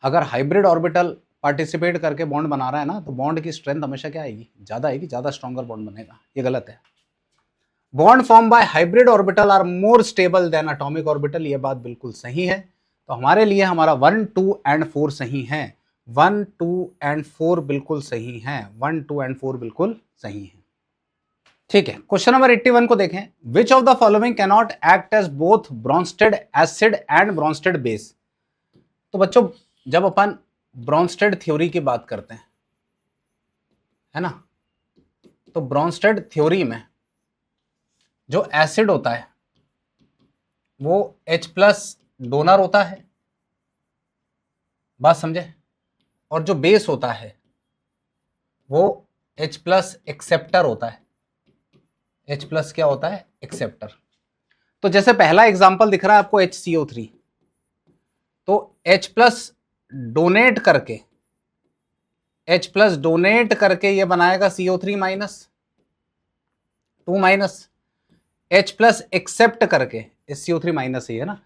अगर हाइब्रिड ऑर्बिटल पार्टिसिपेट करके बॉन्ड बना रहा है ना, तो बॉन्ड की स्ट्रेंथ हमेशा क्या आएगी? ज्यादा आएगी, ज्यादा स्ट्रॉन्गर बॉन्ड बनेगा। ये गलत है। Bond form by hybrid orbital are more stable than atomic orbital. ये बात बिल्कुल सही है। तो हमारे लिए हमारा 1, 2 एंड 4 सही है। 1, 2 एंड 4 बिल्कुल सही है। 1, 2 एंड 4 बिल्कुल सही है। ठीक है, क्वेश्चन नंबर 81 को देखें। Which of the following cannot act as both Bronsted acid and Bronsted base. तो बच्चों, जब अपन ब्रॉन्स्टेड थ्योरी की बात करते हैं, है ना, तो ब्रॉन्स्टेड थ्योरी में जो एसिड होता है वो H+ डोनर होता है, बात समझे, और जो बेस होता है वो H+ एक्सेप्टर होता है। H+ क्या होता है? एक्सेप्टर। तो जैसे पहला एग्जांपल दिख रहा है आपको HCO3, तो H+ डोनेट करके, H+ डोनेट करके ये बनाएगा CO3 minus 2 minus, H+ accept करके, CO3 माइनस ही है ना,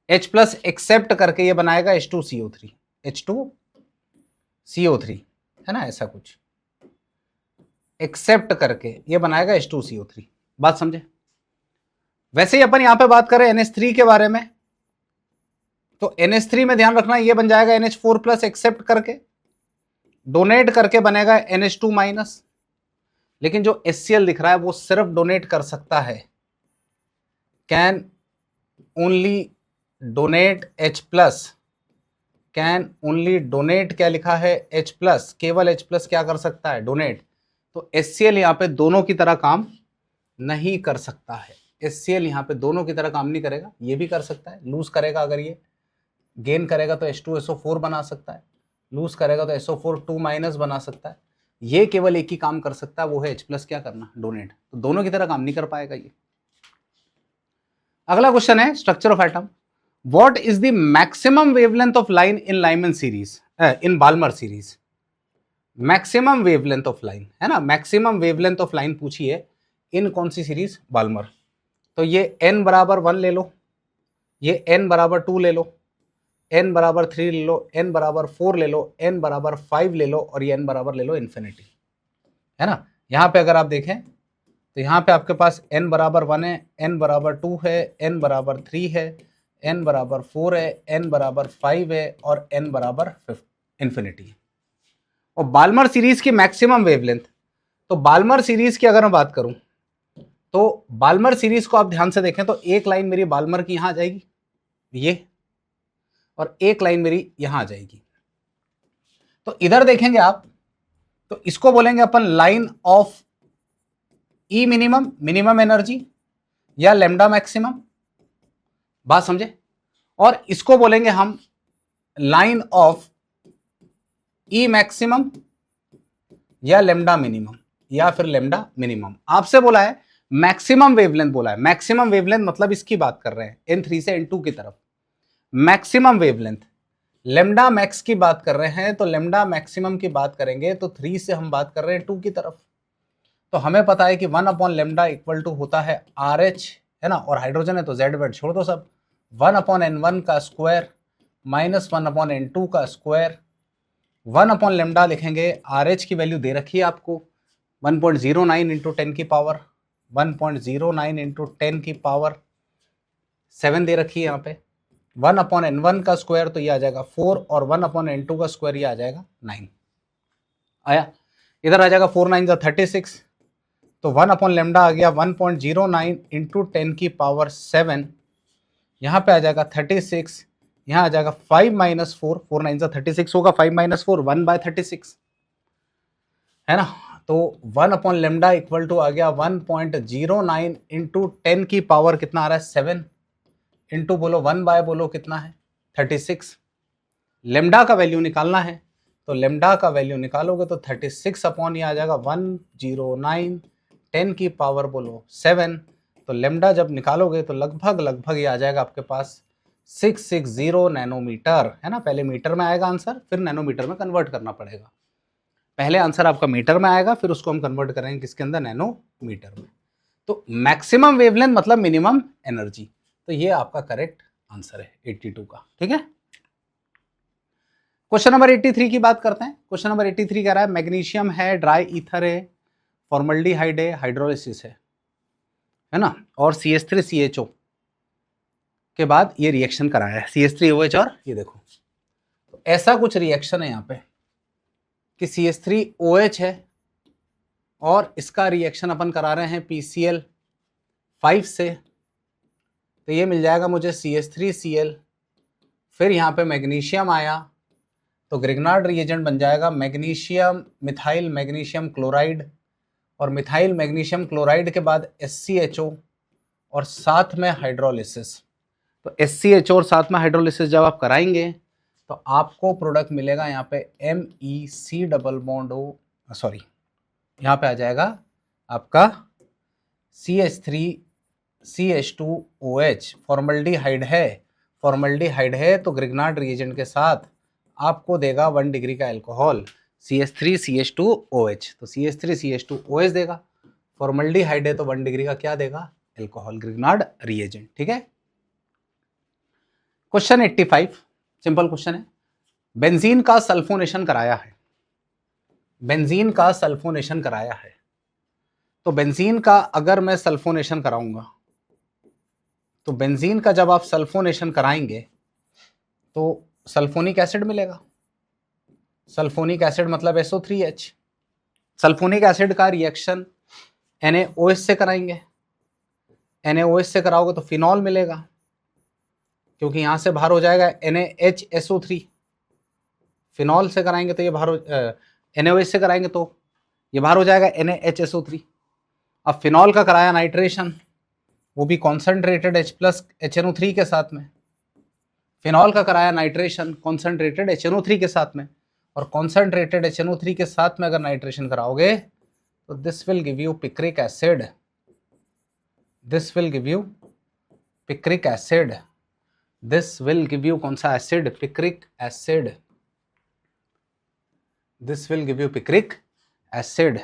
H+ एक्सेप्ट करके ये बनाएगा H2CO3, H2CO3, है ना, ऐसा कुछ एक्सेप्ट करके ये बनाएगा H2CO3। बात समझे? वैसे ही अपन यहां पे बात करें NH3 के बारे में, तो NH3 में ध्यान रखना ये बन जाएगा NH4+ एक्सेप्ट करके, डोनेट करके बनेगा NH2 माइनस। लेकिन जो HCl दिख रहा है वो सिर्फ डोनेट कर सकता है, can only donate H+, can only donate, क्या लिखा है? H+, केवल H+ क्या कर सकता है? डोनेट। तो HCl यहाँ पे दोनों की तरह काम नहीं कर सकता है। HCl यहाँ पे दोनों की तरह काम नहीं करेगा। ये भी कर सकता है, लूज करेगा, अगर ये गेन करेगा तो H2SO4 बना सकता है, लूज करेगा तो SO4 2 माइनस बना सकता है। ये केवल एक ही काम कर सकता है, वो है H+ क्या करना? डोनेट। तो दोनों की तरह काम नहीं कर पाएगा ये। अगला क्वेश्चन है structure of atom. What is the maximum wavelength of line in Lyman series, in Balmer series? Maximum wavelength of line, है ना, मैक्सिमम वेवलेंथ ऑफ लाइन पूछी है इन कौन सी सीरीज? बाल्मर। तो ये n बराबर 1 ले लो, ये n बराबर 2 ले लो, n बराबर 3 ले लो, n बराबर 4 ले लो, n बराबर 5 ले लो, और ये n बराबर ले लो इन्फिनिटी, है ना। यहाँ पे अगर आप देखें तो यहाँ पे आपके पास n बराबर 1 है, n बराबर 2 है, n बराबर 3 है, n बराबर 4 है, n बराबर 5 है, और n बराबर इन्फिनिटी है। और बाल्मर सीरीज की मैक्सिमम वेवलेंथ, तो बाल्मर सीरीज की अगर मैं बात करूं तो बाल्मर सीरीज को आप ध्यान से देखें तो एक लाइन मेरी बाल्मर की यहां आ जाएगी, ये, और एक लाइन मेरी यहां आ जाएगी। तो इधर देखेंगे आप तो इसको बोलेंगे अपन line of E minimum, minimum energy, या लेमडा मैक्सिमम, बात समझे। और इसको बोलेंगे हम लाइन ऑफ ई मैक्सिमम, या लेमडा मिनिमम, या फिर लेमडा मिनिमम। आपसे बोला है मैक्सिमम वेवलेंथ, बोला है मैक्सिमम वेवलेंथ, मतलब इसकी बात कर रहे हैं N3 से N2 की तरफ। मैक्सिमम वेवलेंथ, लेमडा मैक्स की बात कर रहे हैं, तो लेमडा मैक्सिमम की बात करेंगे तो 3 से हम बात कर रहे हैं 2 की तरफ। तो हमें पता है कि 1/λ इक्वल टू होता है RH, है ना, और हाइड्रोजन है तो Z वेट छोड़ दो सब, 1/N1 का स्क्वायर माइनस 1/N2 का स्क्वायर, 1/λ लिखेंगे। RH की वैल्यू दे रखी है आपको 1.09 × 10 की पावर 1.09 इंटू 10 की पावर 7 दे रखी है यहाँ पे। 1/n1 का स्क्वायर तो ये आ जाएगा 4 और 1/n2 का स्क्वायर ये आ जाएगा 9 आया। इधर आ जाएगा 4 9 36, तो 1/λ आ गया 1.09 इंटू 10 की पावर 7, यहाँ पे आ जाएगा 36, यहाँ आ जाएगा 5 - 4, 4 9 36 होगा, 5 - 4 1/36 है ना। तो 1/λ इक्वल टू आ गया 1.09 इंटू 10 की पावर कितना आ रहा है 7, इंटू बोलो 1 बोलो कितना है 36। लेमडा का वैल्यू निकालना है, तो लेमडा का वैल्यू निकालोगे तो 36 अपॉन ये आ जाएगा 109 10 की पावर बोलो 7, तो लेमडा जब निकालोगे तो लगभग ये आ जाएगा आपके पास 660 नैनोमीटर, है ना। पहले मीटर में आएगा आंसर, फिर नैनोमीटर में कन्वर्ट करना पड़ेगा। पहले आंसर आपका मीटर में आएगा, फिर उसको हम कन्वर्ट करेंगे किसके अंदर, नैनोमीटर में। तो मैक्सिमम वेवलेंथ मतलब मिनिमम एनर्जी, तो ये आपका करेक्ट आंसर है 82 का। ठीक है, क्वेश्चन नंबर 83 की बात करते हैं। क्वेश्चन नंबर 83 कह रहा है मैग्नीशियम है, ड्राई ईथर है, फॉर्मल्डिहाइड है, हाइड्रोलिसिस है ना, और CH3CHO के बाद ये रिएक्शन कराया है CH3OH, और ये देखो तो ऐसा कुछ रिएक्शन है यहाँ पे कि CH3OH है और इसका रिएक्शन अपन करा रहे हैं PCl5 से, तो ये मिल जाएगा मुझे CH3Cl, फिर यहाँ पे मैग्नीशियम आया तो ग्रिग्नार्ड रिएजेंट बन जाएगा मैग्नीशियम मिथाइल मैग्नीशियम क्लोराइड, और मिथाइल मैग्नीशियम क्लोराइड के बाद SCHO और साथ में हाइड्रोलिसिस। तो SCHO और साथ में हाइड्रोलिसिस जब आप कराएंगे तो आपको प्रोडक्ट मिलेगा यहाँ पे MEC double bond O, sorry यहाँ पे आ जाएगा आपका CH3CH2OH, फॉर्मल्डिहाइड है तो ग्रिग्नार्ड रिएजेंट के साथ आपको देगा 1 डिग्री का अल्कोहल CH3CH2OH, तो CH3CH2OH देगा, फॉर्मल्डिहाइड है तो 1 डिग्री का क्या देगा, अल्कोहल, ग्रिग्नार्ड रिएजेंट। ठीक है, क्वेश्चन 85 सिंपल क्वेश्चन है, बेंजीन का सल्फोनेशन कराया है, बेंजीन का सल्फोनेशन कराया है, तो बेंजीन का अगर मैं सल्फोनेशन कराऊंगा तो बेंजीन का जब आप सल्फोनेशन कराएंगे तो सल्फोनिक एसिड मिलेगा, सल्फोनिक एसिड मतलब SO3H, सल्फोनिक एसिड का रिएक्शन NaOH से कराएंगे, NaOH से कराओगे तो फिनॉल मिलेगा, क्योंकि यहां से बाहर हो जाएगा NaHSO3, फिनॉल से कराएंगे तो ये बाहर NaOH से कराएंगे तो ये बाहर हो जाएगा NaHSO3। अब फिनॉल का कराया नाइट्रेशन, वो भी कॉन्सेंट्रेटेड H+HNO3 के साथ में, फिनॉल का कराया नाइट्रेशन कॉन्सेंट्रेटेड HNO3 के साथ में, और कॉन्सेंट्रेटेड HNO3 के साथ में अगर नाइट्रेशन कराओगे तो this will give you picric acid, this will give you picric acid, this will give you कौन सा acid, picric acid, this will give you picric acid.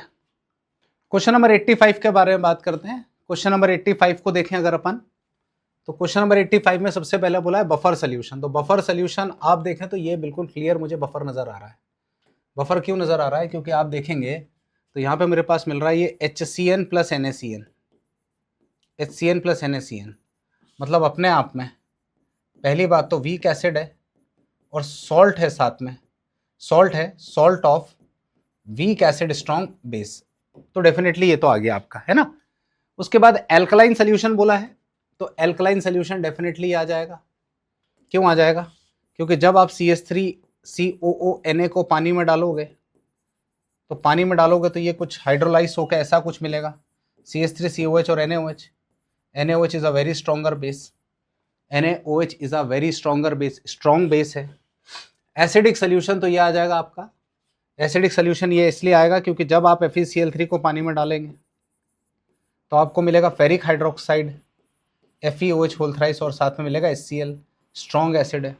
Question number 85 के बारे में बात करते हैं। क्वेश्चन नंबर 85 को देखें अगर अपन, तो क्वेश्चन नंबर 85 में सबसे पहले बोला है बफर सोल्यूशन, तो बफर सोल्यूशन आप देखें तो ये बिल्कुल क्लियर मुझे बफर नजर आ रहा है। बफर क्यों नजर आ रहा है, क्योंकि आप देखेंगे तो यहाँ पे मेरे पास मिल रहा है ये HCN plus NaCN, HCN plus NaCN, मतलब अपने आप में पहली बात तो वीक एसिड है और सॉल्ट है साथ में, सॉल्ट है, salt of weak acid strong base, तो डेफिनेटली ये तो आ गया आपका, है ना। उसके बाद एल्कलाइन सोल्यूशन बोला है, तो एल्कलाइन सोल्यूशन डेफिनेटली आ जाएगा। क्यों आ जाएगा, क्योंकि जब आप CH3COONA को पानी में डालोगे तो पानी में डालोगे तो ये कुछ हाइड्रोलाइज होकर ऐसा कुछ मिलेगा, CH3COH और NaOH, NaOH is a very stronger base, NaOH is a very stronger base, strong base है। एसिडिक सोल्यूशन तो ये आ जाएगा आपका, एसिडिक सोल्यूशन ये इसलिए आएगा क्योंकि जब आप FeCl3 को पानी में डालेंगे तो आपको मिलेगा ferric hydroxide FeOH whole thrice और साथ में मिलेगा HCl, स्ट्रॉन्ग एसिड है।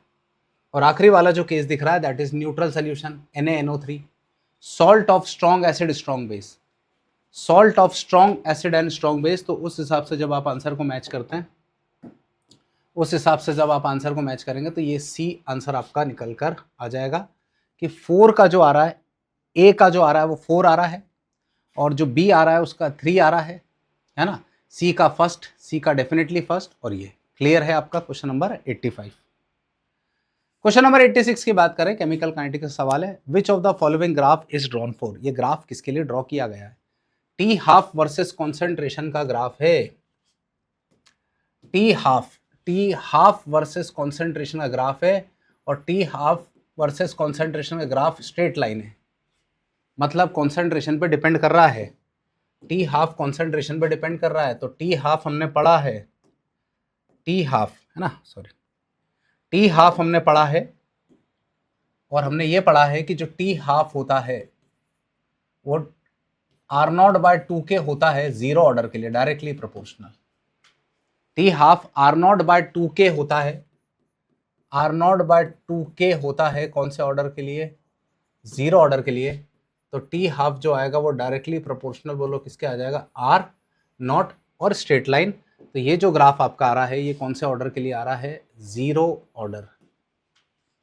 और आखिरी वाला जो केस दिख रहा है that is neutral solution NaNO3, salt of strong acid strong base, salt of strong acid and strong base. तो उस हिसाब से जब आप आंसर को मैच करते हैं, उस हिसाब से जब आप आंसर को मैच करेंगे तो ये C आंसर आपका निकल कर आ जाएगा कि 4 का जो आ रहा है, A का जो आ रहा है वो 4 आ रहा है, और जो B आ रहा है उसका 3 आ रहा है, है ना, सी का फर्स्ट, सी का डेफिनेटली फर्स्ट, और ये क्लियर है आपका क्वेश्चन नंबर 85। क्वेश्चन नंबर 86 की बात करें, केमिकल काइनेटिक्स का सवाल है, which of the following graph is drawn for, ये ग्राफ किसके लिए ड्रॉ किया गया है? टी हाफ वर्सेस कॉन्सेंट्रेशन का ग्राफ है, टी हाफ वर्सेस कॉन्सेंट्रेशन का ग्राफ है, और टी हाफ वर्सेस कॉन्सेंट्रेशन का ग्राफ स्ट्रेट लाइन है, मतलब कॉन्सेंट्रेशन पे डिपेंड कर रहा है, टी हाफ कॉन्सेंट्रेशन पे डिपेंड कर रहा है। तो टी हाफ हमने पढ़ा है, टी हाफ है ना, सॉरी, टी हाफ हमने पढ़ा है, और हमने ये पढ़ा है कि जो टी हाफ होता है वो आर नॉट बाय 2k होता है जीरो ऑर्डर के लिए, directly proportional. T half R naught by 2k होता है, आर नॉट बाय 2k होता है कौन से ऑर्डर के लिए? जीरो ऑर्डर के लिए। तो टी हाफ जो आएगा वो डायरेक्टली प्रोपोर्शनल, बोलो किसके आ जाएगा? आर नॉट और स्ट्रेट लाइन। तो ये जो ग्राफ आपका आ रहा है ये कौन से ऑर्डर के लिए आ रहा है? जीरो ऑर्डर,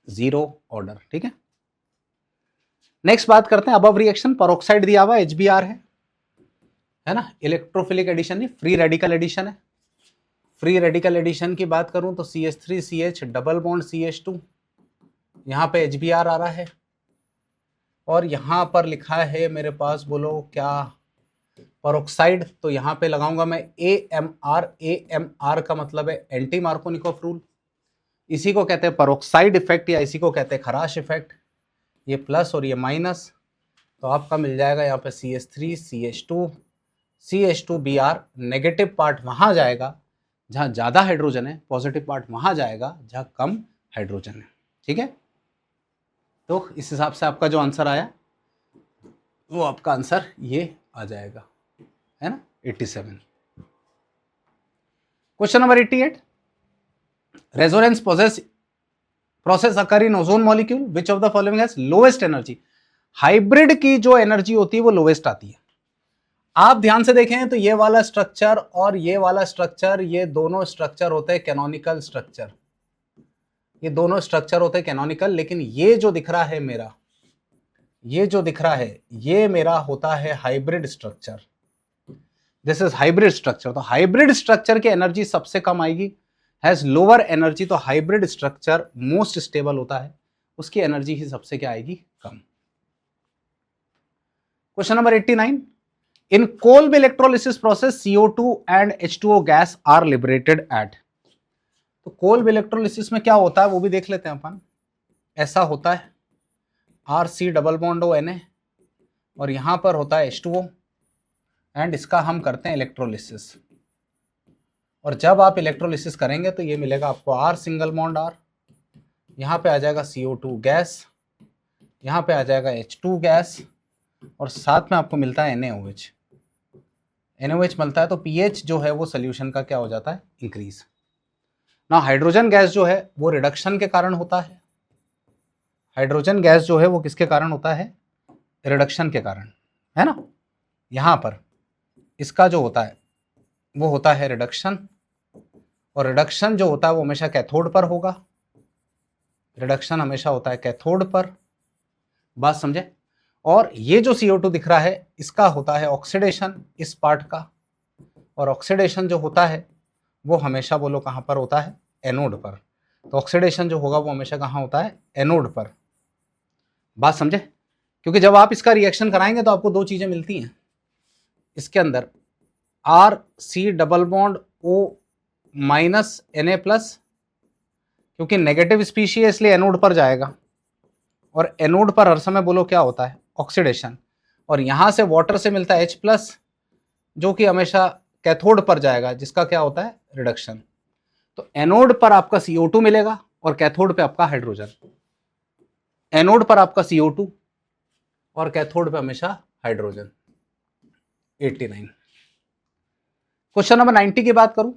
जीरो ऑर्डर, ठीक है। नेक्स्ट बात करते हैं अबव रिएक्शन, पेरोक्साइड दिया हुआ HBr है ना, इलेक्ट्रोफिलिक एडिशन नहीं, फ्री रेडिकल एडिशन है। फ्री रेडिकल एडिशन की बात करूं तो CH3CH डबल बॉन्ड CH2, यहाँ पे HBr आ रहा है, और यहाँ पर लिखा है मेरे पास, बोलो क्या? पेरोक्साइड। तो यहाँ पे लगाऊंगा मैं AMR, AMR का मतलब है एंटी मार्कोनिकोव रूल, इसी को कहते हैं पेरोक्साइड इफेक्ट, या इसी को कहते हैं खराश इफेक्ट। ये प्लस और ये माइनस, तो आपका मिल जाएगा यहाँ पे CH3CH2Br, नेगेटिव पार्ट वहाँ जाएगा जहाँ ज़्यादा हाइड्रोजन है, पॉजिटिव पार्ट वहाँ जाएगा जहाँ कम हाइड्रोजन है, ठीक है। तो इस हिसाब से आपका जो आंसर आया वो आपका आंसर ये आ जाएगा, है ना, 87। Question number 88, resonance process occur in ozone molecule, which of the following has lowest energy? Hybrid की जो एनर्जी होती है वो लोएस्ट आती है। आप ध्यान से देखें तो ये वाला स्ट्रक्चर और ये वाला स्ट्रक्चर, ये दोनों स्ट्रक्चर होते हैं कैनोनिकल स्ट्रक्चर, ये दोनों स्ट्रक्चर होते हैं कैनोनिकल, लेकिन ये जो दिख रहा है मेरा, ये जो दिख रहा है ये मेरा होता है hybrid structure, this is hybrid structure. तो हाइब्रिड स्ट्रक्चर की एनर्जी सबसे कम आएगी, हैज लोअर एनर्जी, तो हाइब्रिड स्ट्रक्चर मोस्ट स्टेबल होता है, उसकी एनर्जी ही सबसे क्या आएगी? कम। Question number 89, in Kolbe electrolysis process CO2 and H2O gas are liberated at. तो कोल्ब इलेक्ट्रोलिसिस में क्या होता है वो भी देख लेते हैं अपन। ऐसा होता है RC डबल बॉन्ड ONA, और यहां पर होता है H2O, एंड इसका हम करते हैं इलेक्ट्रोलिसिस, और जब आप इलेक्ट्रोलिसिस करेंगे तो ये मिलेगा आपको R सिंगल बॉन्ड R, यहाँ पे आ जाएगा CO2 गैस, यहाँ पे आ जाएगा H2 गैस, और साथ में आपको मिलता है NaOH। NaOH मिलता है तो pH जो है वो सोल्यूशन का क्या हो जाता है? इंक्रीज। ना हाइड्रोजन गैस जो है वो रिडक्शन के कारण होता है, हाइड्रोजन गैस जो है वो किसके कारण होता है? रिडक्शन के कारण, है ना। यहाँ पर इसका जो होता है वो होता है रिडक्शन, और रिडक्शन जो होता है वो हमेशा कैथोड पर होगा, रिडक्शन हमेशा होता है कैथोड पर, बात समझे। और ये जो CO2 दिख रहा है इसका होता है ऑक्सीडेशन इस पार्ट का, और ऑक्सीडेशन जो होता है वो हमेशा बोलो कहाँ पर होता है? एनोड पर। तो ऑक्सीडेशन जो होगा वो हमेशा कहाँ होता है? एनोड पर, बात समझे। क्योंकि जब आप इसका रिएक्शन कराएंगे तो आपको दो चीजें मिलती हैं इसके अंदर, RC double bond O minus Na plus, क्योंकि नेगेटिव स्पीशी है इसलिए एनोड पर जाएगा, और एनोड पर हर समय बोलो क्या होता है? ऑक्सीडेशन, और यहां से वाटर से मिलता है H प्लस, जो कि हमेशा कैथोड पर जाएगा, जिसका क्या होता है? रिडक्शन। तो एनोड पर आपका CO2 मिलेगा और कैथोड पे आपका हाइड्रोजन, एनोड पर आपका CO2 और कैथोड पे हमेशा हाइड्रोजन। 89। क्वेश्चन नंबर 90 की बात करूं,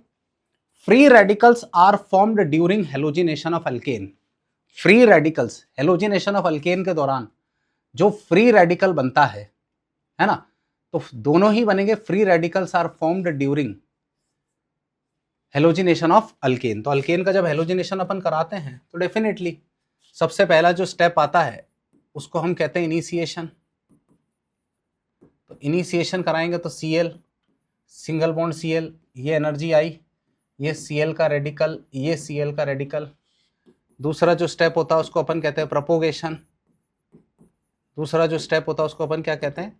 free radicals are formed during halogenation of alkane. Free radicals, halogenation of alkane के दौरान जो फ्री रेडिकल बनता है ना, तो दोनों ही बनेंगे free radicals are formed during halogenation of alkane. तो अल्केन का जब हेलोजिनेशन अपन कराते हैं तो डेफिनेटली सबसे पहला जो स्टेप आता है उसको हम कहते हैं इनिशिएशन। तो इनिशिएशन कराएंगे तो सिंगल बॉन्ड Cl, ये एनर्जी आई, ये Cl का रेडिकल, ये Cl का रेडिकल। दूसरा जो स्टेप होता है उसको अपन कहते हैं प्रोपोगेशन। दूसरा जो स्टेप होता है उसको अपन क्या कहते हैं?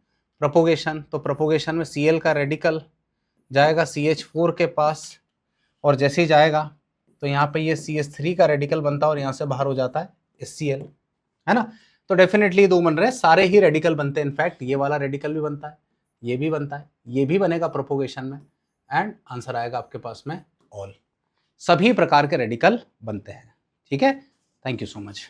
प्रोपोगेशन। तो प्रोपोगेशन में Cl का रेडिकल जाएगा CH4 के पास, और जैसे ही जाएगा तो यहाँ पे ये CH3 का रेडिकल बनता है और यहाँ से बाहर हो जाता है HCl, है ना। तो डेफिनेटली दो बन रहे हैं, सारे ही रेडिकल बनते हैं। इनफैक्ट ये वाला रेडिकल भी बनता है, ये भी बनता है, ये भी बनेगा प्रोपोगेशन में, एंड आंसर आएगा आपके पास में ऑल। सभी प्रकार के रेडिकल बनते हैं। ठीक है, थैंक यू सो मच।